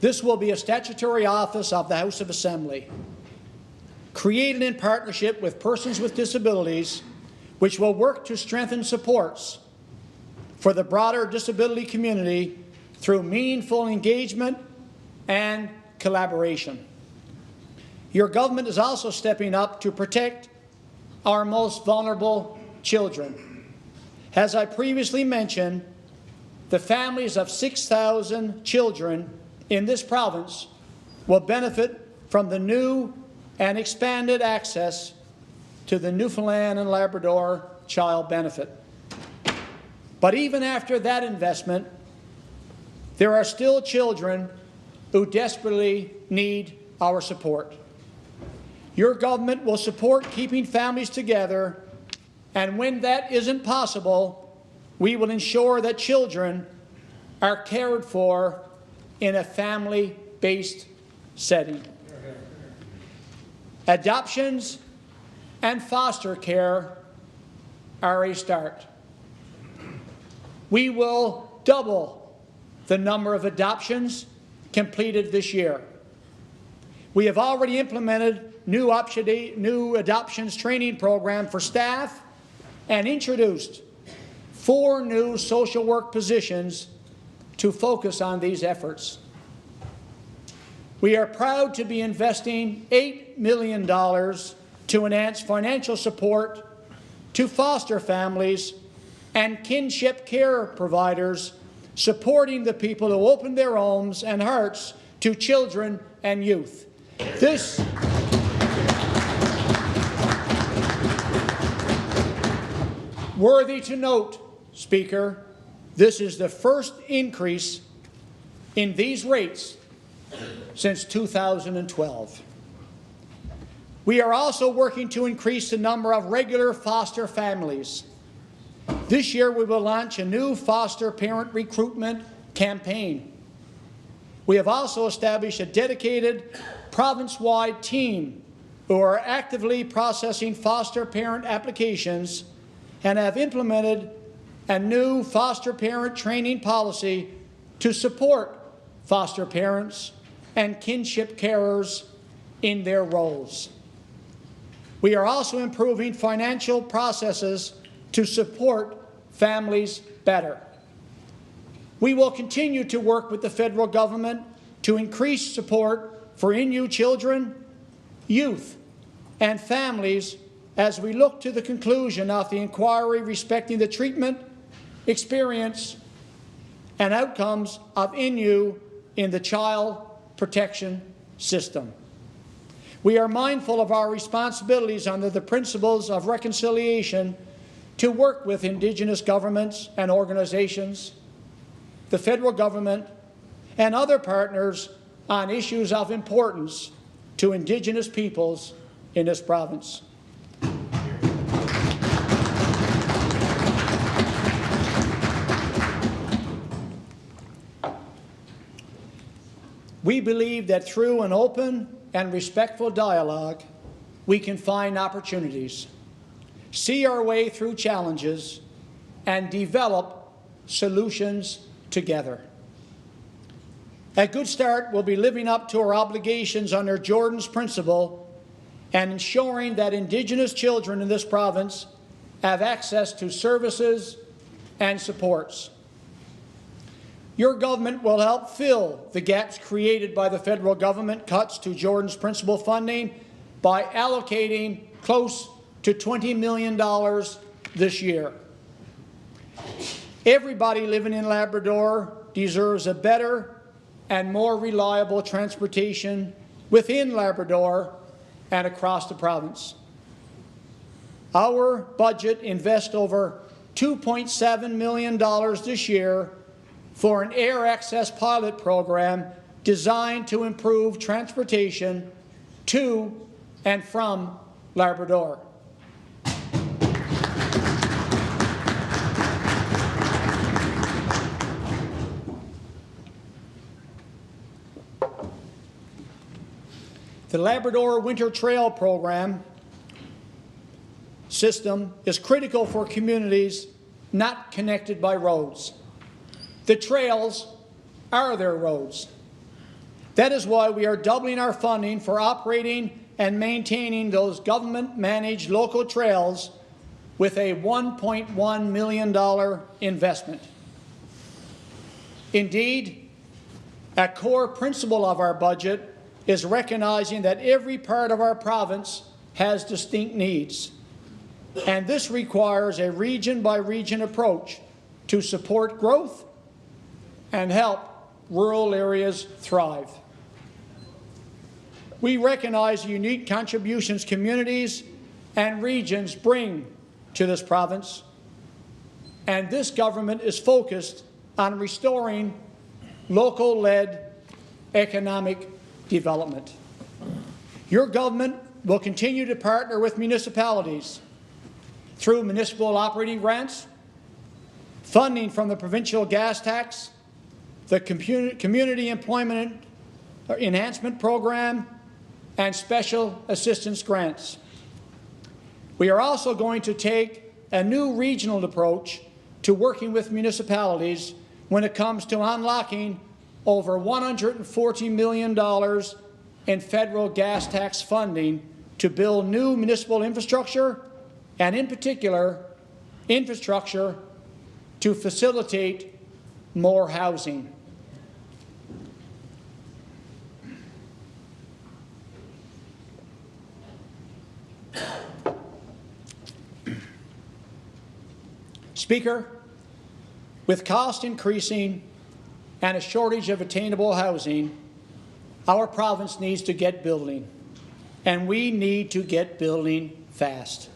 Speaker 1: This will be a statutory office of the House of Assembly, created in partnership with persons with disabilities, which will work to strengthen supports for the broader disability community through meaningful engagement and collaboration. Your government is also stepping up to protect our most vulnerable children. As I previously mentioned, the families of 6,000 children in this province will benefit from the new and expanded access to the Newfoundland and Labrador child benefit. But even after that investment, there are still children who desperately need our support. Your government will support keeping families together, and when that isn't possible, we will ensure that children are cared for in a family-based setting. Adoptions and foster care are a start. We will double the number of adoptions completed this year. We have already implemented new adoptions training program for staff and introduced 4 new social work positions to focus on these efforts. We are proud to be investing $8 million to enhance financial support to foster families and kinship care providers, supporting the people who open their homes and hearts to children and youth. This worthy to note, Speaker, this is the first increase in these rates since 2012. We are also working to increase the number of regular foster families. This year we will launch a new foster parent recruitment campaign. We have also established a dedicated province-wide team who are actively processing foster parent applications and have implemented a new foster parent training policy to support foster parents and kinship carers in their roles. We are also improving financial processes to support families better. We will continue to work with the federal government to increase support for Innu children, youth, and families as we look to the conclusion of the inquiry respecting the treatment, experience, and outcomes of Innu in the child protection system. We are mindful of our responsibilities under the principles of reconciliation to work with Indigenous governments and organizations, the federal government, and other partners on issues of importance to Indigenous peoples in this province. We believe that through an open and respectful dialogue, we can find opportunities, see our way through challenges, and develop solutions together. A good start will be living up to our obligations under Jordan's Principle and ensuring that Indigenous children in this province have access to services and supports. Your government will help fill the gaps created by the federal government cuts to Jordan's Principle funding by allocating close to $20 million this year. Everybody living in Labrador deserves a better and more reliable transportation within Labrador and across the province. Our budget invests over $2.7 million this year for an air access pilot program designed to improve transportation to and from Labrador. The Labrador Winter Trail Program system is critical for communities not connected by roads. The trails are their roads. That is why we are doubling our funding for operating and maintaining those government-managed local trails with a $1.1 million investment. Indeed, a core principle of our budget is recognizing that every part of our province has distinct needs, and this requires a region-by-region approach to support growth and help rural areas thrive. We recognize the unique contributions communities and regions bring to this province, and this government is focused on restoring local-led economic development. Your government will continue to partner with municipalities through municipal operating grants, funding from the provincial gas tax, the Community Employment Enhancement Program, and special assistance grants. We are also going to take a new regional approach to working with municipalities when it comes to unlocking over $140 million in federal gas tax funding to build new municipal infrastructure, and in particular, infrastructure to facilitate more housing. Speaker, with cost increasing and a shortage of attainable housing, our province needs to get building, and we need to get building fast.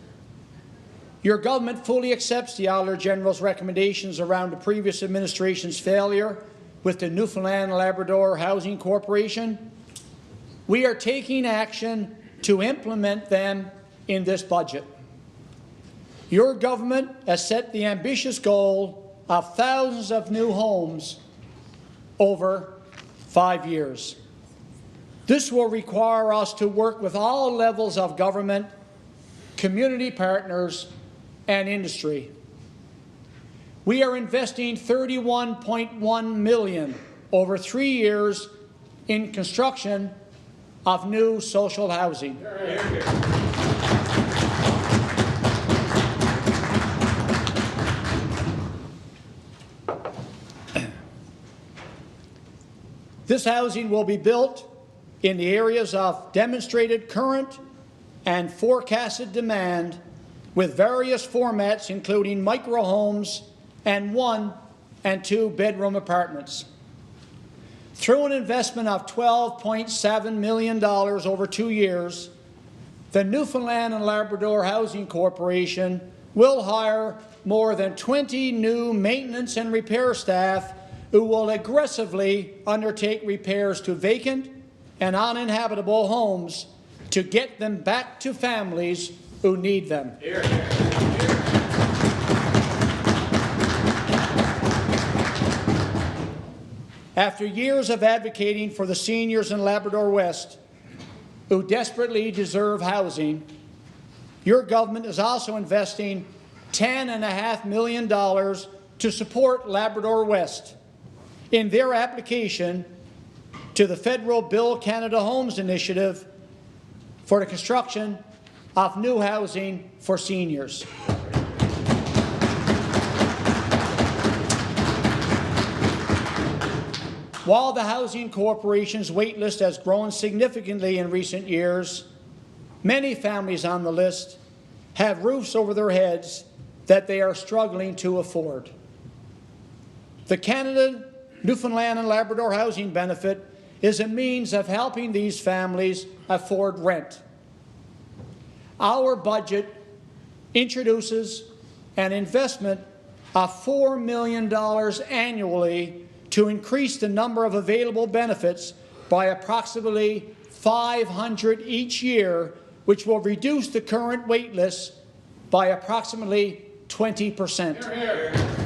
Speaker 1: Your government fully accepts the Auditor General's recommendations around the previous administration's failure with the Newfoundland and Labrador Housing Corporation. We are taking action to implement them in this budget. Your government has set the ambitious goal of thousands of new homes over 5 years. This will require us to work with all levels of government, community partners, and industry. We are investing $31.1 million over 3 years in construction of new social housing. This housing will be built in the areas of demonstrated current and forecasted demand, with various formats including micro homes and 1- and 2-bedroom apartments. Through an investment of $12.7 million over 2 years, the Newfoundland and Labrador Housing Corporation will hire more than 20 new maintenance and repair staff who will aggressively undertake repairs to vacant and uninhabitable homes to get them back to families who need them. Here, here, here. After years of advocating for the seniors in Labrador West who desperately deserve housing, your government is also investing $10.5 million to support Labrador West in their application to the federal Build Canada Homes Initiative for the construction of new housing for seniors. While the Housing Corporation's wait list has grown significantly in recent years, many families on the list have roofs over their heads that they are struggling to afford. The Canada, Newfoundland and Labrador Housing Benefit is a means of helping these families afford rent. Our budget introduces an investment of $4 million annually to increase the number of available benefits by approximately 500 each year, which will reduce the current wait list by approximately 20%. Hear, hear.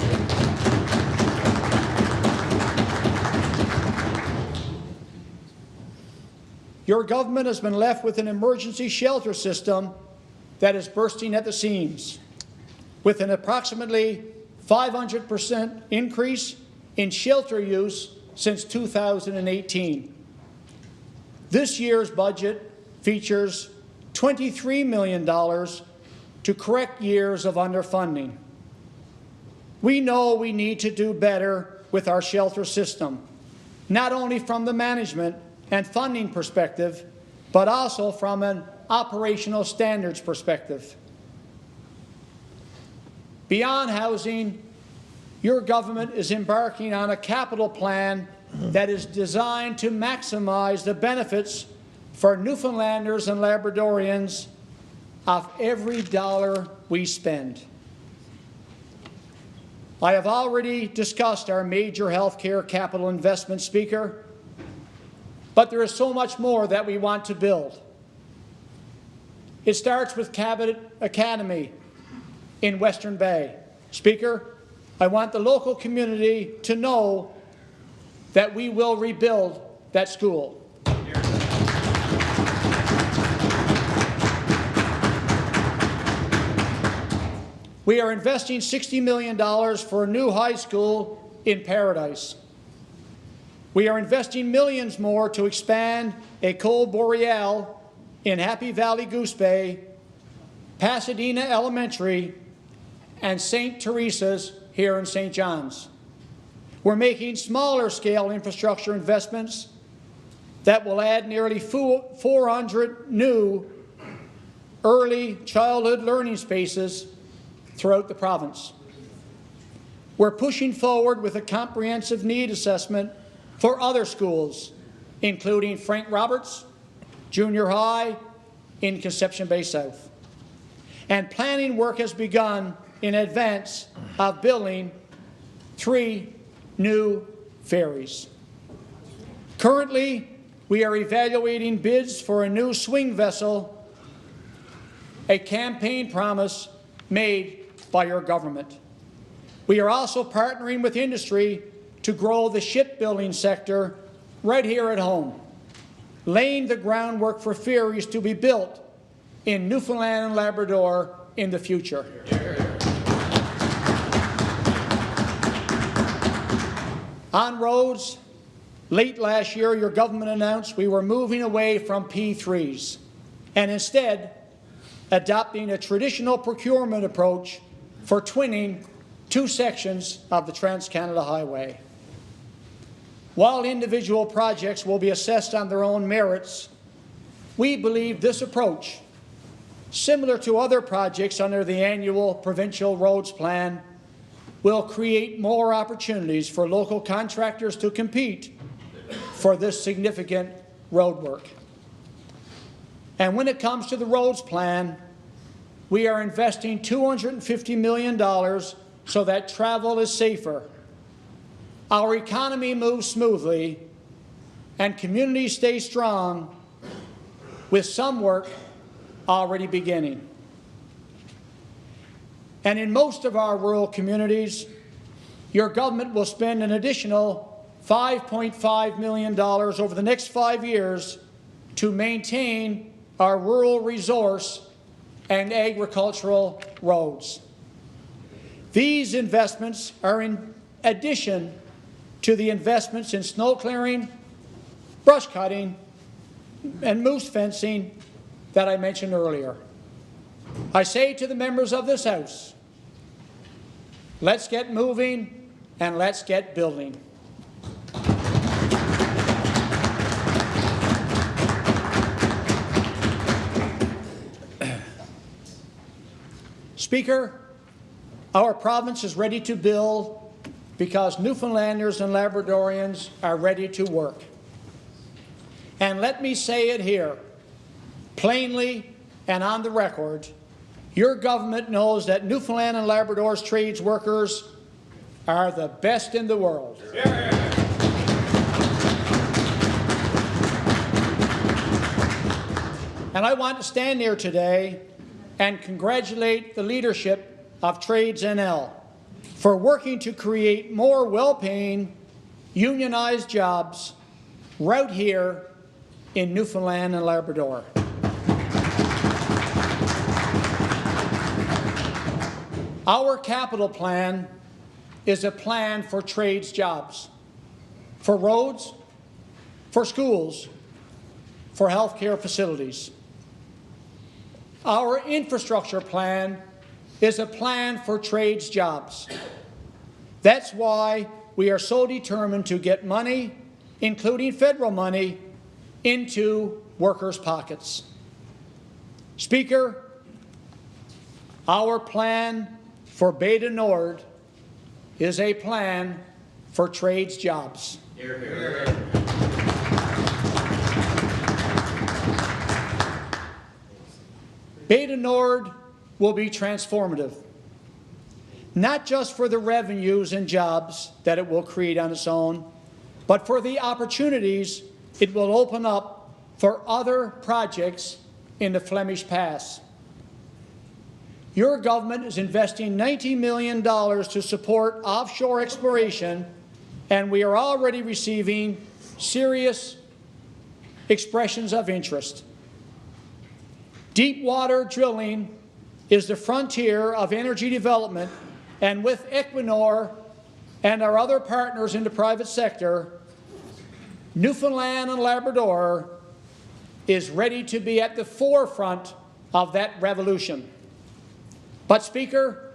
Speaker 1: your government has been left with an emergency shelter system that is bursting at the seams, with an approximately 500% increase in shelter use since 2018. This year's budget features $23 million to correct years of underfunding. We know we need to do better with our shelter system, not only from the management and funding perspective, but also from an operational standards perspective. Beyond housing, your government is embarking on a capital plan that is designed to maximize the benefits for Newfoundlanders and Labradorians of every dollar we spend. I have already discussed our major healthcare capital investment, Speaker, but there is so much more that we want to build. It starts with Cabinet Academy in Western Bay. Speaker, I want the local community to know that we will rebuild that school. We are investing $60 million for a new high school in Paradise. We are investing millions more to expand École Boreale in Happy Valley Goose Bay, Pasadena Elementary, and St. Teresa's here in St. John's. We're making smaller scale infrastructure investments that will add nearly 400 new early childhood learning spaces throughout the province. We're pushing forward with a comprehensive need assessment for other schools, including Frank Roberts Junior High in Conception Bay South. And planning work has begun in advance of building 3 new ferries. Currently, we are evaluating bids for a new swing vessel, a campaign promise made by your government. We are also partnering with industry to grow the shipbuilding sector right here at home, laying the groundwork for ferries to be built in Newfoundland and Labrador in the future. On roads, late last year, your government announced we were moving away from P3s and instead adopting a traditional procurement approach for twinning 2 sections of the Trans-Canada Highway. While individual projects will be assessed on their own merits, we believe this approach, similar to other projects under the annual Provincial Roads Plan, will create more opportunities for local contractors to compete for this significant road work. And when it comes to the roads plan, we are investing $250 million so that travel is safer, our economy moves smoothly, and communities stay strong, with some work already beginning. And in most of our rural communities, your government will spend an additional $5.5 million over the next 5 years to maintain our rural resource and agricultural roads. These investments are in addition to the investments in snow clearing, brush cutting, and moose fencing that I mentioned earlier. I say to the members of this House, let's get moving and let's get building. Speaker, our province is ready to build because Newfoundlanders and Labradorians are ready to work. And let me say it here, plainly and on the record, your government knows that Newfoundland and Labrador's trades workers are the best in the world. And I want to stand here today and congratulate the leadership of Trades NL for working to create more well-paying, unionized jobs right here in Newfoundland and Labrador. Our capital plan is a plan for trades jobs, for roads, for schools, for healthcare facilities. Our infrastructure plan is a plan for trades jobs. That's why we are so determined to get money, including federal money, into workers' pockets. Speaker, our plan for Beta Nord is a plan for trades jobs. Hear, hear, hear. Beta Nord will be transformative, not just for the revenues and jobs that it will create on its own, but for the opportunities it will open up for other projects in the Flemish Pass. Your government is investing $90 million to support offshore exploration, and we are already receiving serious expressions of interest. Deep water drilling is the frontier of energy development, and with Equinor and our other partners in the private sector, Newfoundland and Labrador is ready to be at the forefront of that revolution. But, Speaker,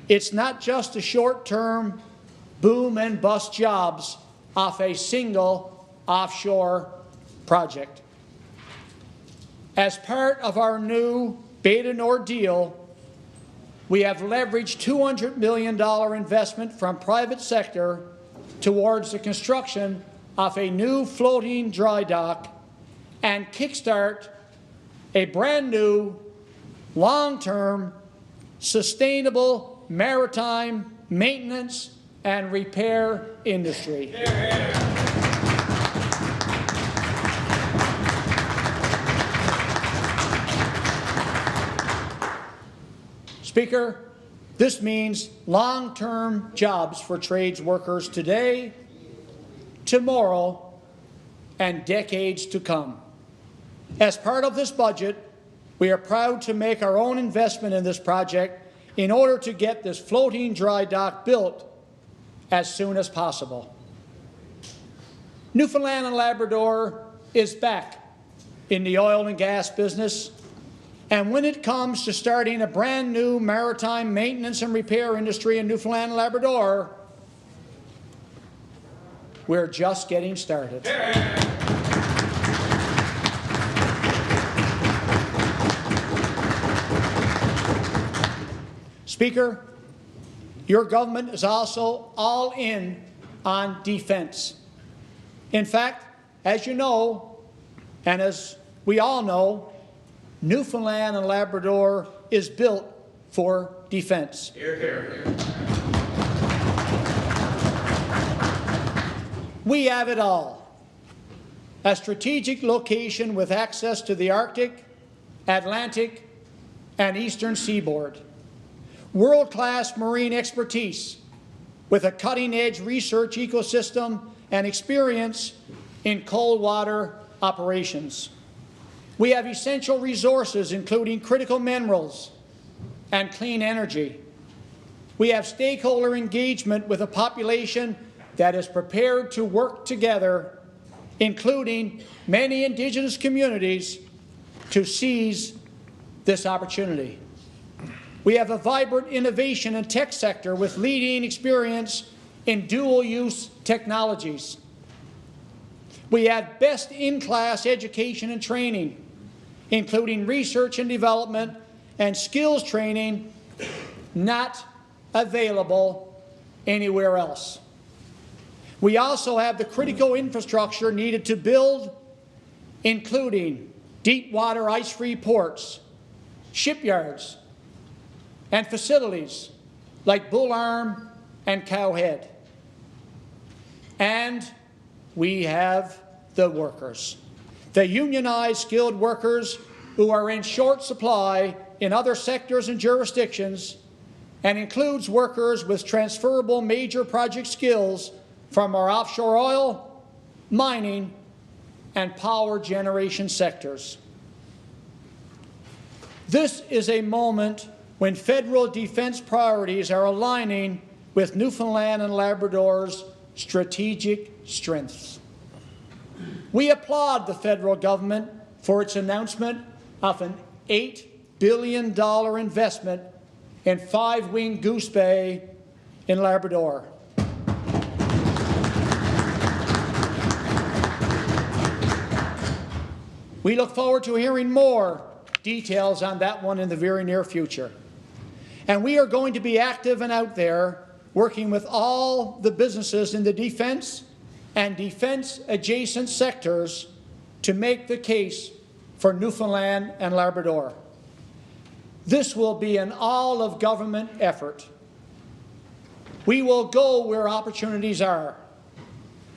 Speaker 1: it's not just a short-term boom and bust jobs off a single offshore project. As part of our new Beta Nord deal, we have leveraged $200 million investment from private sector towards the construction of a new floating dry dock and kickstart a brand new, long-term, sustainable maritime maintenance and repair industry. Speaker, this means long-term jobs for trades workers today, tomorrow, and decades to come. As part of this budget, we are proud to make our own investment in this project in order to get this floating dry dock built as soon as possible. Newfoundland and Labrador is back in the oil and gas business, and when it comes to starting a brand new maritime maintenance and repair industry in Newfoundland and Labrador, we're just getting started. Speaker, your government is also all in on defense. In fact, as you know, and as we all know, Newfoundland and Labrador is built for defense. Hear, hear, hear. We have it all. A strategic location with access to the Arctic, Atlantic, and Eastern seaboard. World-class marine expertise with a cutting-edge research ecosystem and experience in cold water operations. We have essential resources, including critical minerals and clean energy. We have stakeholder engagement with a population that is prepared to work together, including many Indigenous communities, to seize this opportunity. We have a vibrant innovation and tech sector with leading experience in dual-use technologies. We have best-in-class education and training, including research and development and skills training not available anywhere else. We also have the critical infrastructure needed to build, including deep-water ice-free ports, shipyards, and facilities like Bull Arm and Cowhead. And we have the workers, the unionized skilled workers who are in short supply in other sectors and jurisdictions, and includes workers with transferable major project skills from our offshore oil, mining, and power generation sectors. This is a moment when federal defence priorities are aligning with Newfoundland and Labrador's strategic strengths. We applaud the federal government for its announcement of an $8 billion investment in Five-Winged Goose Bay in Labrador. We look forward to hearing more details on that one in the very near future. And we are going to be active and out there working with all the businesses in the defence and defence-adjacent sectors to make the case for Newfoundland and Labrador. This will be an all-of-government effort. We will go where opportunities are,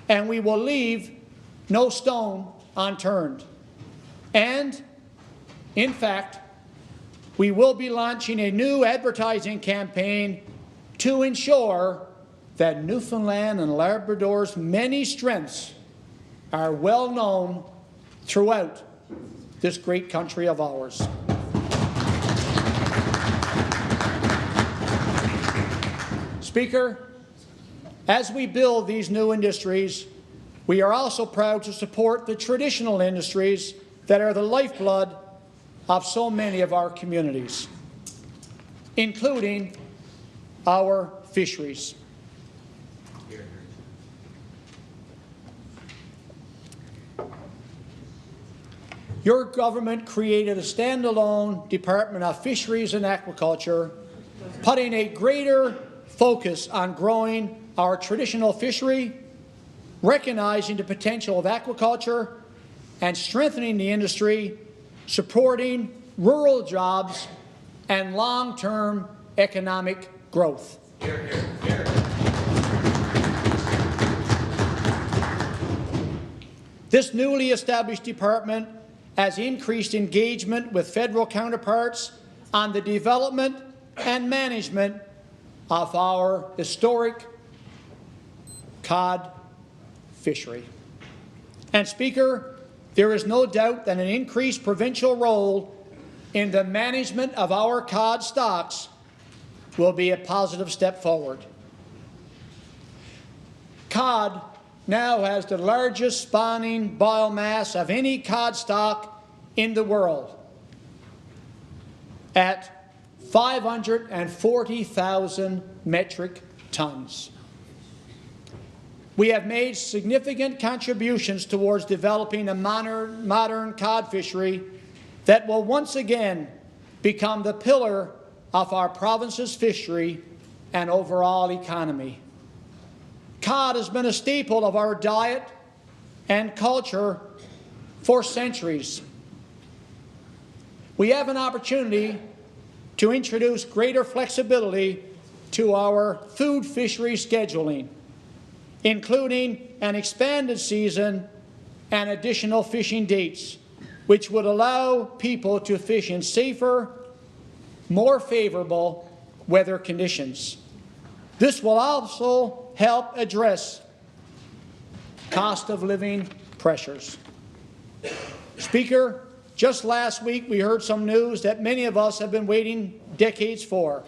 Speaker 1: and we will leave no stone unturned. And, in fact, we will be launching a new advertising campaign to ensure that Newfoundland and Labrador's many strengths are well known throughout this great country of ours. Speaker, as we build these new industries, we are also proud to support the traditional industries that are the lifeblood of so many of our communities, including our fisheries. Your government created a standalone Department of Fisheries and Aquaculture, putting a greater focus on growing our traditional fishery, recognizing the potential of aquaculture, and strengthening the industry, supporting rural jobs and long-term economic growth.
Speaker 2: Hear, hear, hear.
Speaker 1: This newly established department has increased engagement with federal counterparts on the development and management of our historic cod fishery. And Speaker, there is no doubt that an increased provincial role in the management of our cod stocks will be a positive step forward. Cod now has the largest spawning biomass of any cod stock in the world at 540,000 metric tons. We have made significant contributions towards developing a modern cod fishery that will once again become the pillar of our province's fishery and overall economy. Cod has been a staple of our diet and culture for centuries. We have an opportunity to introduce greater flexibility to our food fishery scheduling, including an expanded season and additional fishing dates, which would allow people to fish in safer, more favorable weather conditions. This will also help address cost of living pressures. Speaker, just last week we heard some news that many of us have been waiting decades for.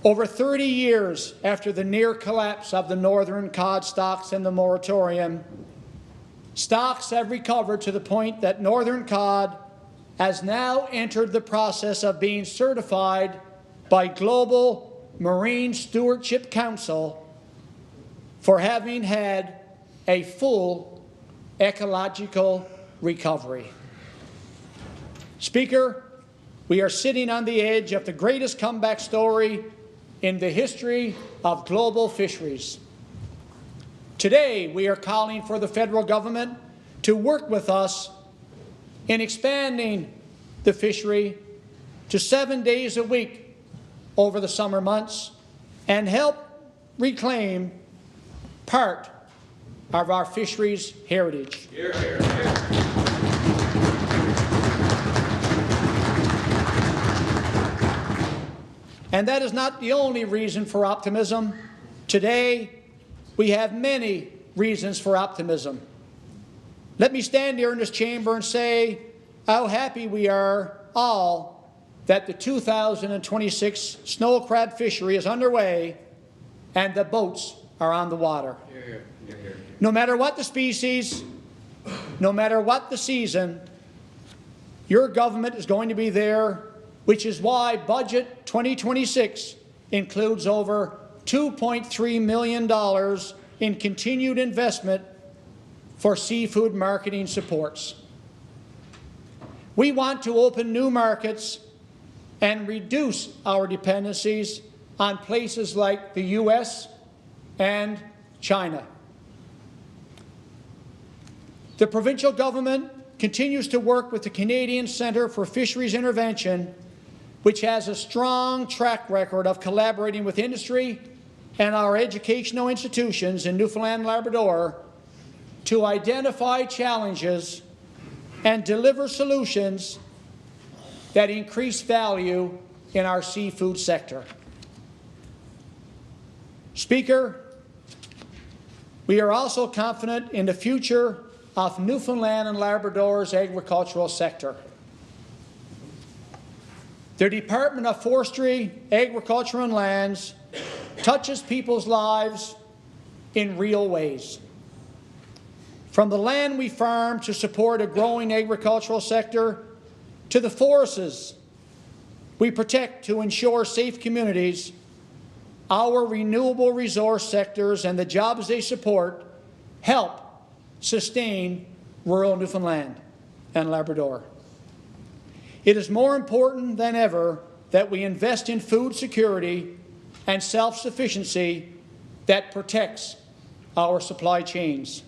Speaker 1: Over 30 years after the near collapse of the northern cod stocks and the moratorium, stocks have recovered to the point that northern cod has now entered the process of being certified by Global Marine Stewardship Council for having had a full ecological recovery. Speaker, we are sitting on the edge of the greatest comeback story in the history of global fisheries. Today, we are calling for the federal government to work with us in expanding the fishery to 7 days a week over the summer months and help reclaim part of our fisheries heritage.
Speaker 2: Hear, hear, hear.
Speaker 1: And that is not the only reason for optimism. Today, we have many reasons for optimism. Let me stand here in this chamber and say how happy we are all that the 2026 snow crab fishery is underway and the boats are on the water. No matter what the species, no matter what the season, your government is going to be there, which is why Budget 2026 includes over $2.3 million in continued investment for seafood marketing supports. We want to open new markets and reduce our dependencies on places like the US and China. The provincial government continues to work with the Canadian Centre for Fisheries Intervention, which has a strong track record of collaborating with industry and our educational institutions in Newfoundland and Labrador to identify challenges and deliver solutions that increase value in our seafood sector. Speaker, we are also confident in the future of Newfoundland and Labrador's agricultural sector. The Department of Forestry, Agriculture and Lands touches people's lives in real ways. From the land we farm to support a growing agricultural sector, to the forests we protect to ensure safe communities, our renewable resource sectors and the jobs they support help sustain rural Newfoundland and Labrador. It is more important than ever that we invest in food security and self-sufficiency that protects our supply chains.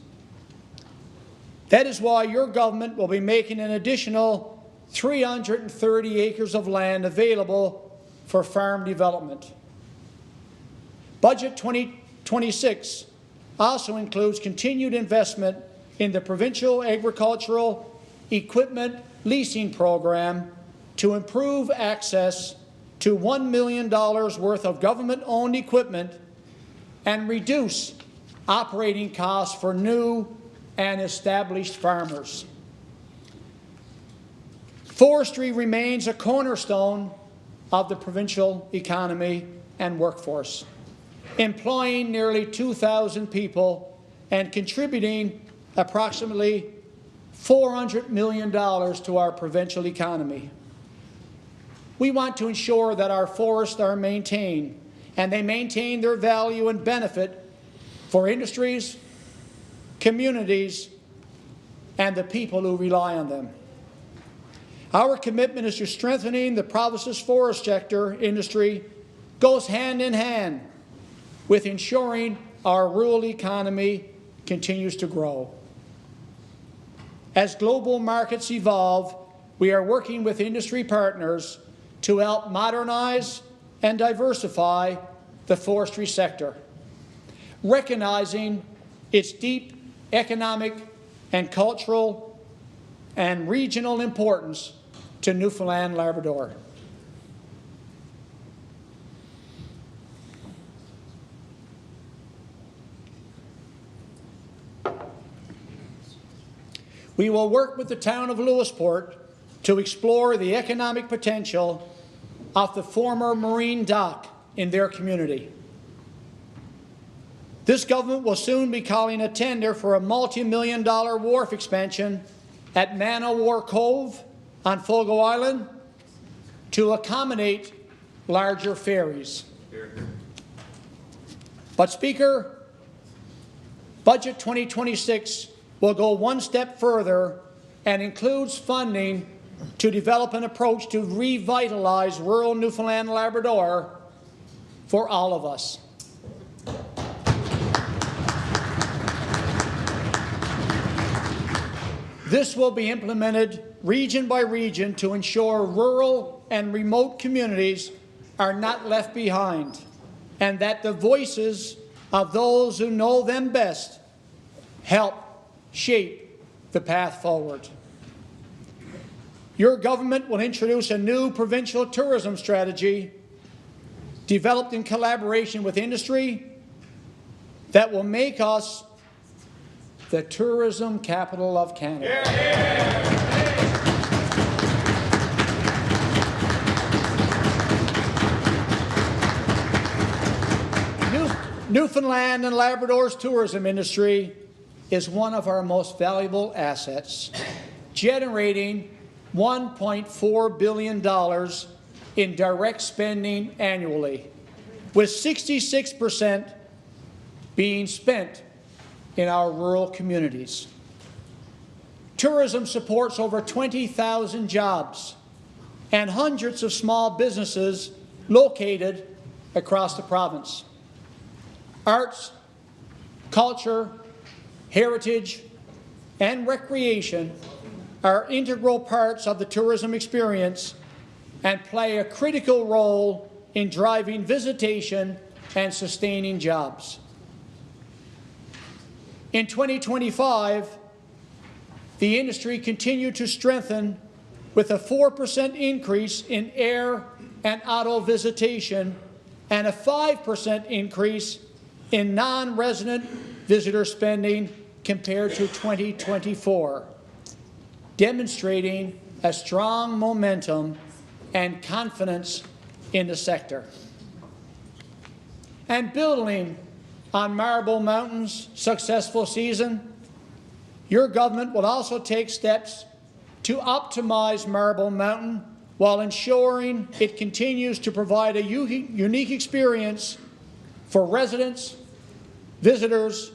Speaker 1: That is why your government will be making an additional 330 acres of land available for farm development. Budget 2026 also includes continued investment in the provincial agricultural equipment leasing program to improve access to $1 million worth of government-owned equipment and reduce operating costs for new and established farmers. Forestry remains a cornerstone of the provincial economy and workforce, employing nearly 2,000 people and contributing approximately $400 million to our provincial economy. We want to ensure that our forests are maintained and they maintain their value and benefit for industries, communities, and the people who rely on them. Our commitment is to strengthening the province's forest sector industry goes hand in hand with ensuring our rural economy continues to grow. As global markets evolve, we are working with industry partners to help modernize and diversify the forestry sector, recognizing its deep economic and cultural and regional importance to Newfoundland and Labrador. We will work with the town of Lewisport to explore the economic potential of the former marine dock in their community. This government will soon be calling a tender for a multi-million-dollar wharf expansion at Man-o'-War Cove on Fogo Island to accommodate larger ferries. But, Speaker, Budget 2026 will go one step further and includes funding to develop an approach to revitalize rural Newfoundland and Labrador for all of us. This will be implemented region by region to ensure rural and remote communities are not left behind, and that the voices of those who know them best help shape the path forward. Your government will introduce a new provincial tourism strategy developed in collaboration with industry that will make us the tourism capital of Canada. Newfoundland and Labrador's tourism industry is one of our most valuable assets, generating $1.4 billion in direct spending annually, with 66% being spent in our rural communities. Tourism supports over 20,000 jobs and hundreds of small businesses located across the province. Arts, culture, heritage, and recreation are integral parts of the tourism experience and play a critical role in driving visitation and sustaining jobs. In 2025, the industry continued to strengthen with a 4% increase in air and auto visitation and a 5% increase in non-resident visitor spending compared to 2024, demonstrating a strong momentum and confidence in the sector. And building on Marble Mountain's successful season, your government will also take steps to optimize Marble Mountain while ensuring it continues to provide a unique experience for residents, visitors,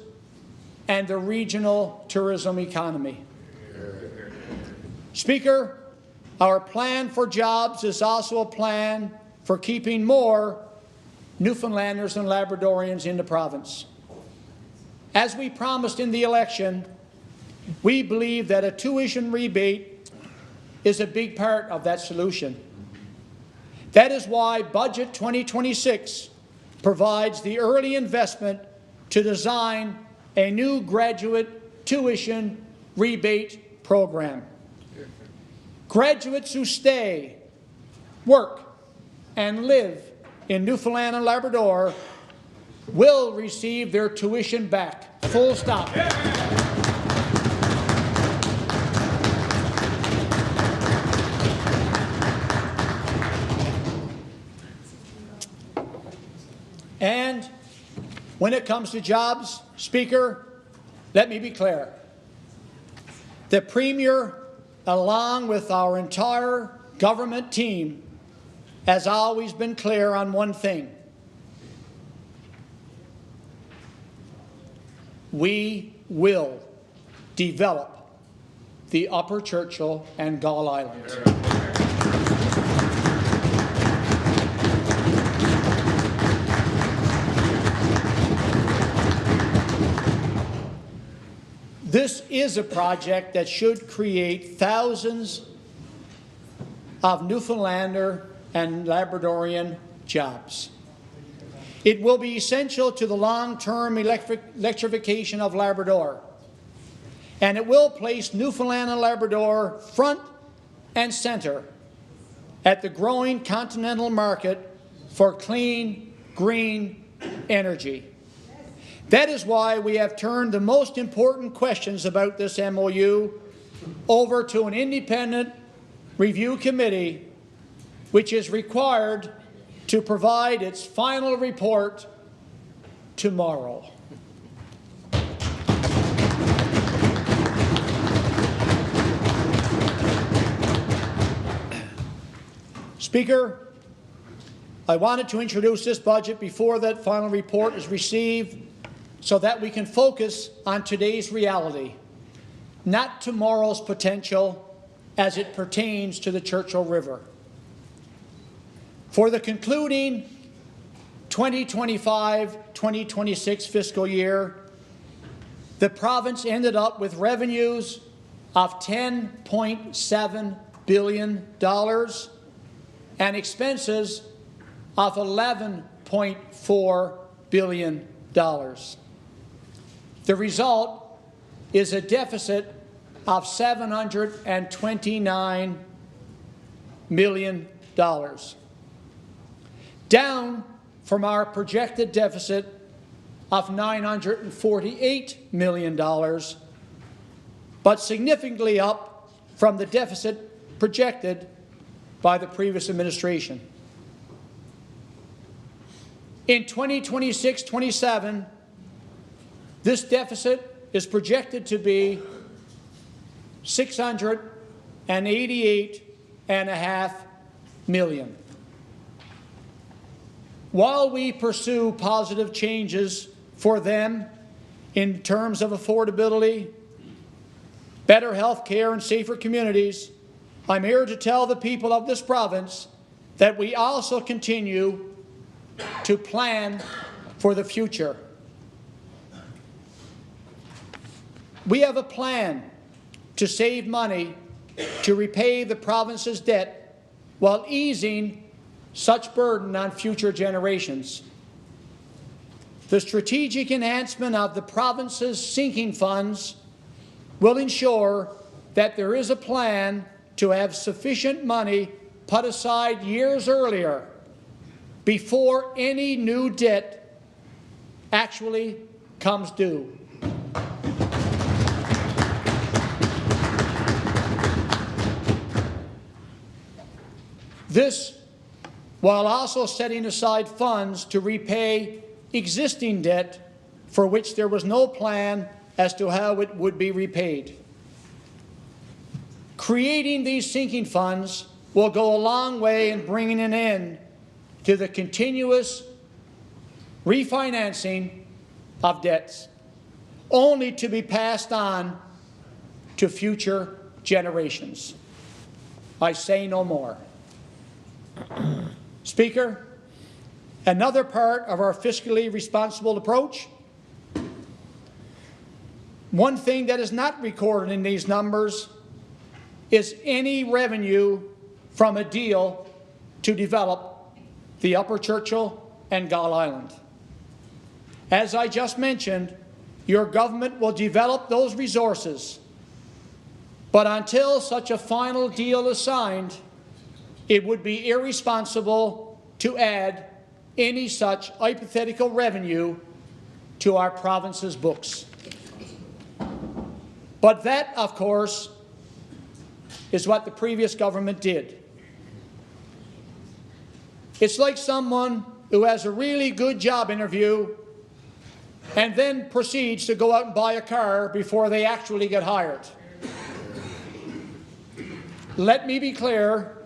Speaker 1: and the regional tourism economy. Speaker, our plan for jobs is also a plan for keeping more Newfoundlanders and Labradorians in the province. As we promised in the election, we believe that a tuition rebate is a big part of that solution. That is why Budget 2026 provides the early investment to design a new graduate tuition rebate program. Graduates who stay, work, and live in Newfoundland and Labrador will receive their tuition back. Full stop. And when it comes to jobs, Speaker, let me be clear. The Premier, along with our entire government team, has always been clear on one thing. We will develop the Upper Churchill and Gull Islands. This is a project that should create thousands of Newfoundlander and Labradorian jobs. It will be essential to the long-term electrification of Labrador, and it will place Newfoundland and Labrador front and centre at the growing continental market for clean, green energy. That is why we have turned the most important questions about this MOU over to an independent review committee, which is required to provide its final report tomorrow. Speaker, I wanted to introduce this budget before that final report is received so that we can focus on today's reality, not tomorrow's potential as it pertains to the Churchill River. For the concluding 2025-2026 fiscal year, the province ended up with revenues of $10.7 billion and expenses of $11.4 billion. The result is a deficit of $729 million, down from our projected deficit of $948 million but significantly up from the deficit projected by the previous administration. In 2026-27, this deficit is projected to be $688.5 million. While we pursue positive changes for them in terms of affordability, better health care and safer communities, I'm here to tell the people of this province that we also continue to plan for the future. We have a plan to save money to repay the province's debt while easing such burden on future generations. The strategic enhancement of the province's sinking funds will ensure that there is a plan to have sufficient money put aside years earlier before any new debt actually comes due. This, while also setting aside funds to repay existing debt for which there was no plan as to how it would be repaid. Creating these sinking funds will go a long way in bringing an end to the continuous refinancing of debts, only to be passed on to future generations. I say no more. Speaker, another part of our fiscally responsible approach, one thing that is not recorded in these numbers is any revenue from a deal to develop the Upper Churchill and Gull Island. As I just mentioned, your government will develop those resources, but until such a final deal is signed, it would be irresponsible to add any such hypothetical revenue to our province's books. But that, of course, is what the previous government did. It's like someone who has a really good job interview and then proceeds to go out and buy a car before they actually get hired. Let me be clear.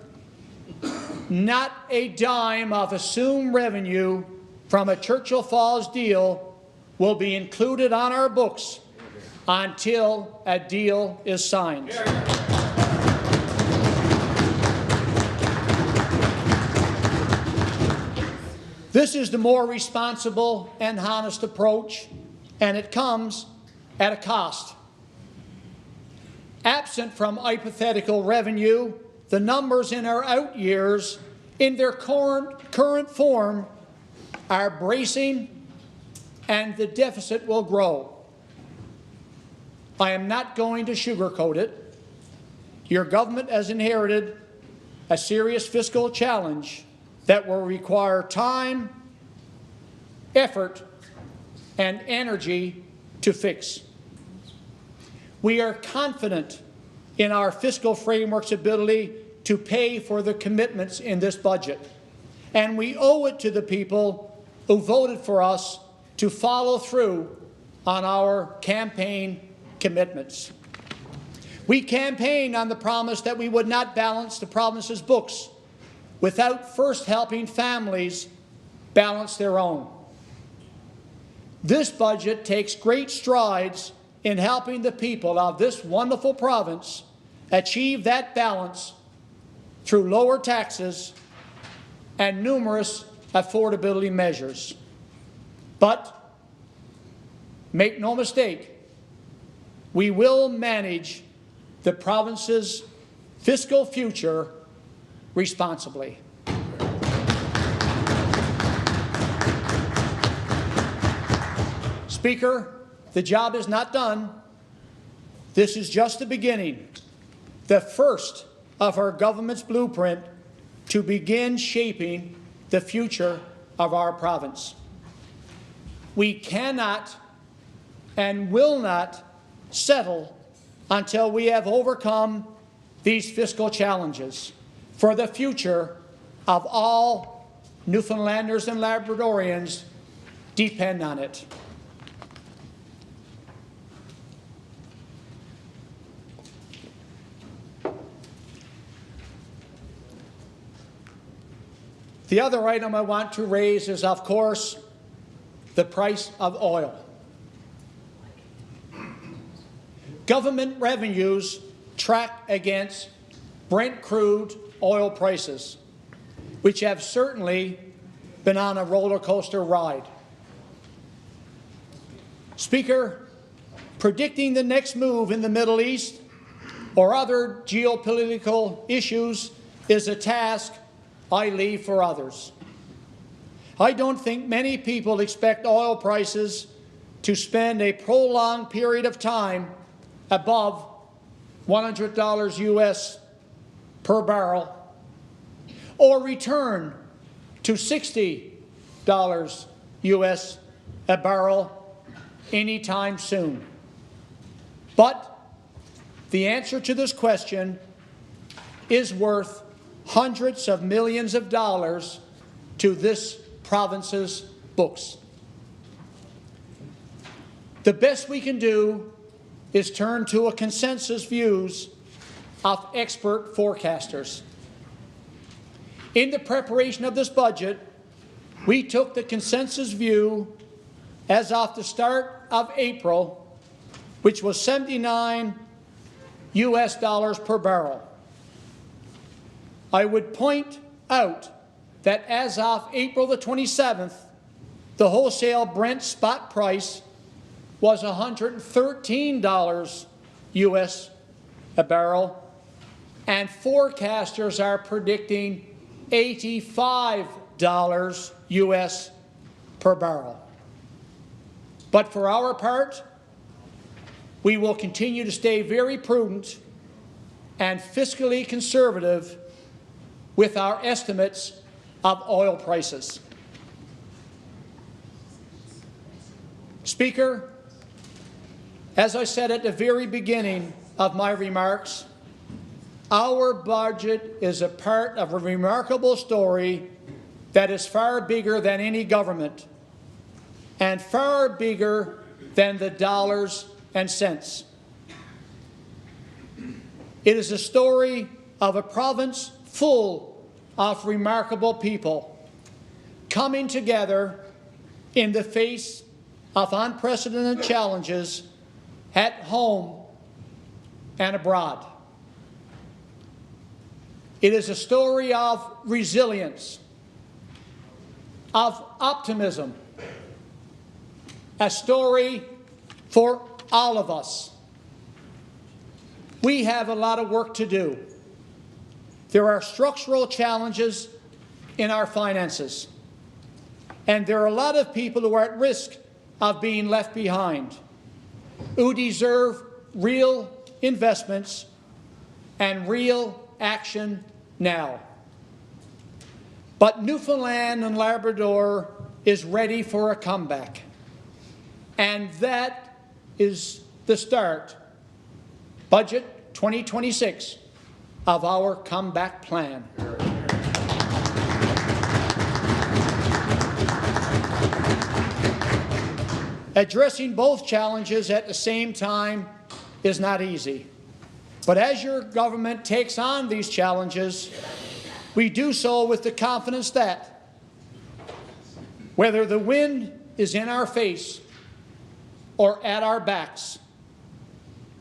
Speaker 1: Not a dime of assumed revenue from a Churchill Falls deal will be included on our books until a deal is signed. This is the more responsible and honest approach, and it comes at a cost. Absent from hypothetical revenue, the numbers in our out years, in their current form, are bracing, and the deficit will grow. I am not going to sugarcoat it. Your government has inherited a serious fiscal challenge that will require time, effort, and energy to fix. We are confident in our fiscal framework's ability to pay for the commitments in this budget. And we owe it to the people who voted for us to follow through on our campaign commitments. We campaigned on the promise that we would not balance the province's books without first helping families balance their own. This budget takes great strides in helping the people of this wonderful province achieve that balance through lower taxes and numerous affordability measures. But make no mistake, we will manage the province's fiscal future responsibly. Speaker, the job is not done. This is just the beginning, the first of our government's blueprint to begin shaping the future of our province. We cannot and will not settle until we have overcome these fiscal challenges, for the future of all Newfoundlanders and Labradorians depend on it. The other item I want to raise is, of course, the price of oil. Government revenues track against Brent crude oil prices, which have certainly been on a roller coaster ride. Speaker, predicting the next move in the Middle East or other geopolitical issues is a task I leave for others. I don't think many people expect oil prices to spend a prolonged period of time above $100 US per barrel or return to $60 US a barrel anytime soon. But the answer to this question is worth hundreds of millions of dollars to this province's books. The best we can do is turn to a consensus views of expert forecasters. In the preparation of this budget, we took the consensus view as of the start of April, which was $79 US per barrel. I would point out that as of April the 27th, the wholesale Brent spot price was $113 US a barrel, and forecasters are predicting $85 US per barrel. But for our part, we will continue to stay very prudent and fiscally conservative with our estimates of oil prices. Speaker, as I said at the very beginning of my remarks, our budget is a part of a remarkable story that is far bigger than any government and far bigger than the dollars and cents. It is a story of a province full of remarkable people coming together in the face of unprecedented challenges at home and abroad. It is a story of resilience, of optimism, a story for all of us. We have a lot of work to do. There are structural challenges in our finances, and there are a lot of people who are at risk of being left behind, who deserve real investments and real action now. But Newfoundland and Labrador is ready for a comeback, and that is the start, Budget 2026, of our comeback plan. Addressing both challenges at the same time is not easy. But as your government takes on these challenges, we do so with the confidence that whether the wind is in our face or at our backs,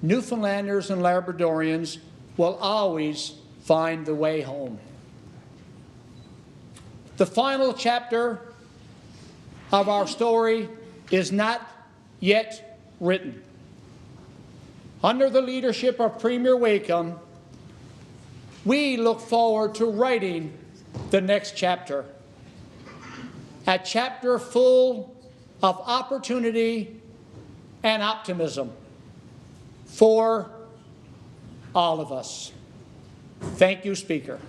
Speaker 1: Newfoundlanders and Labradorians will always find the way home. The final chapter of our story is not yet written. Under the leadership of Premier Wakeham, we look forward to writing the next chapter, a chapter full of opportunity and optimism for all of us. Thank you, Speaker.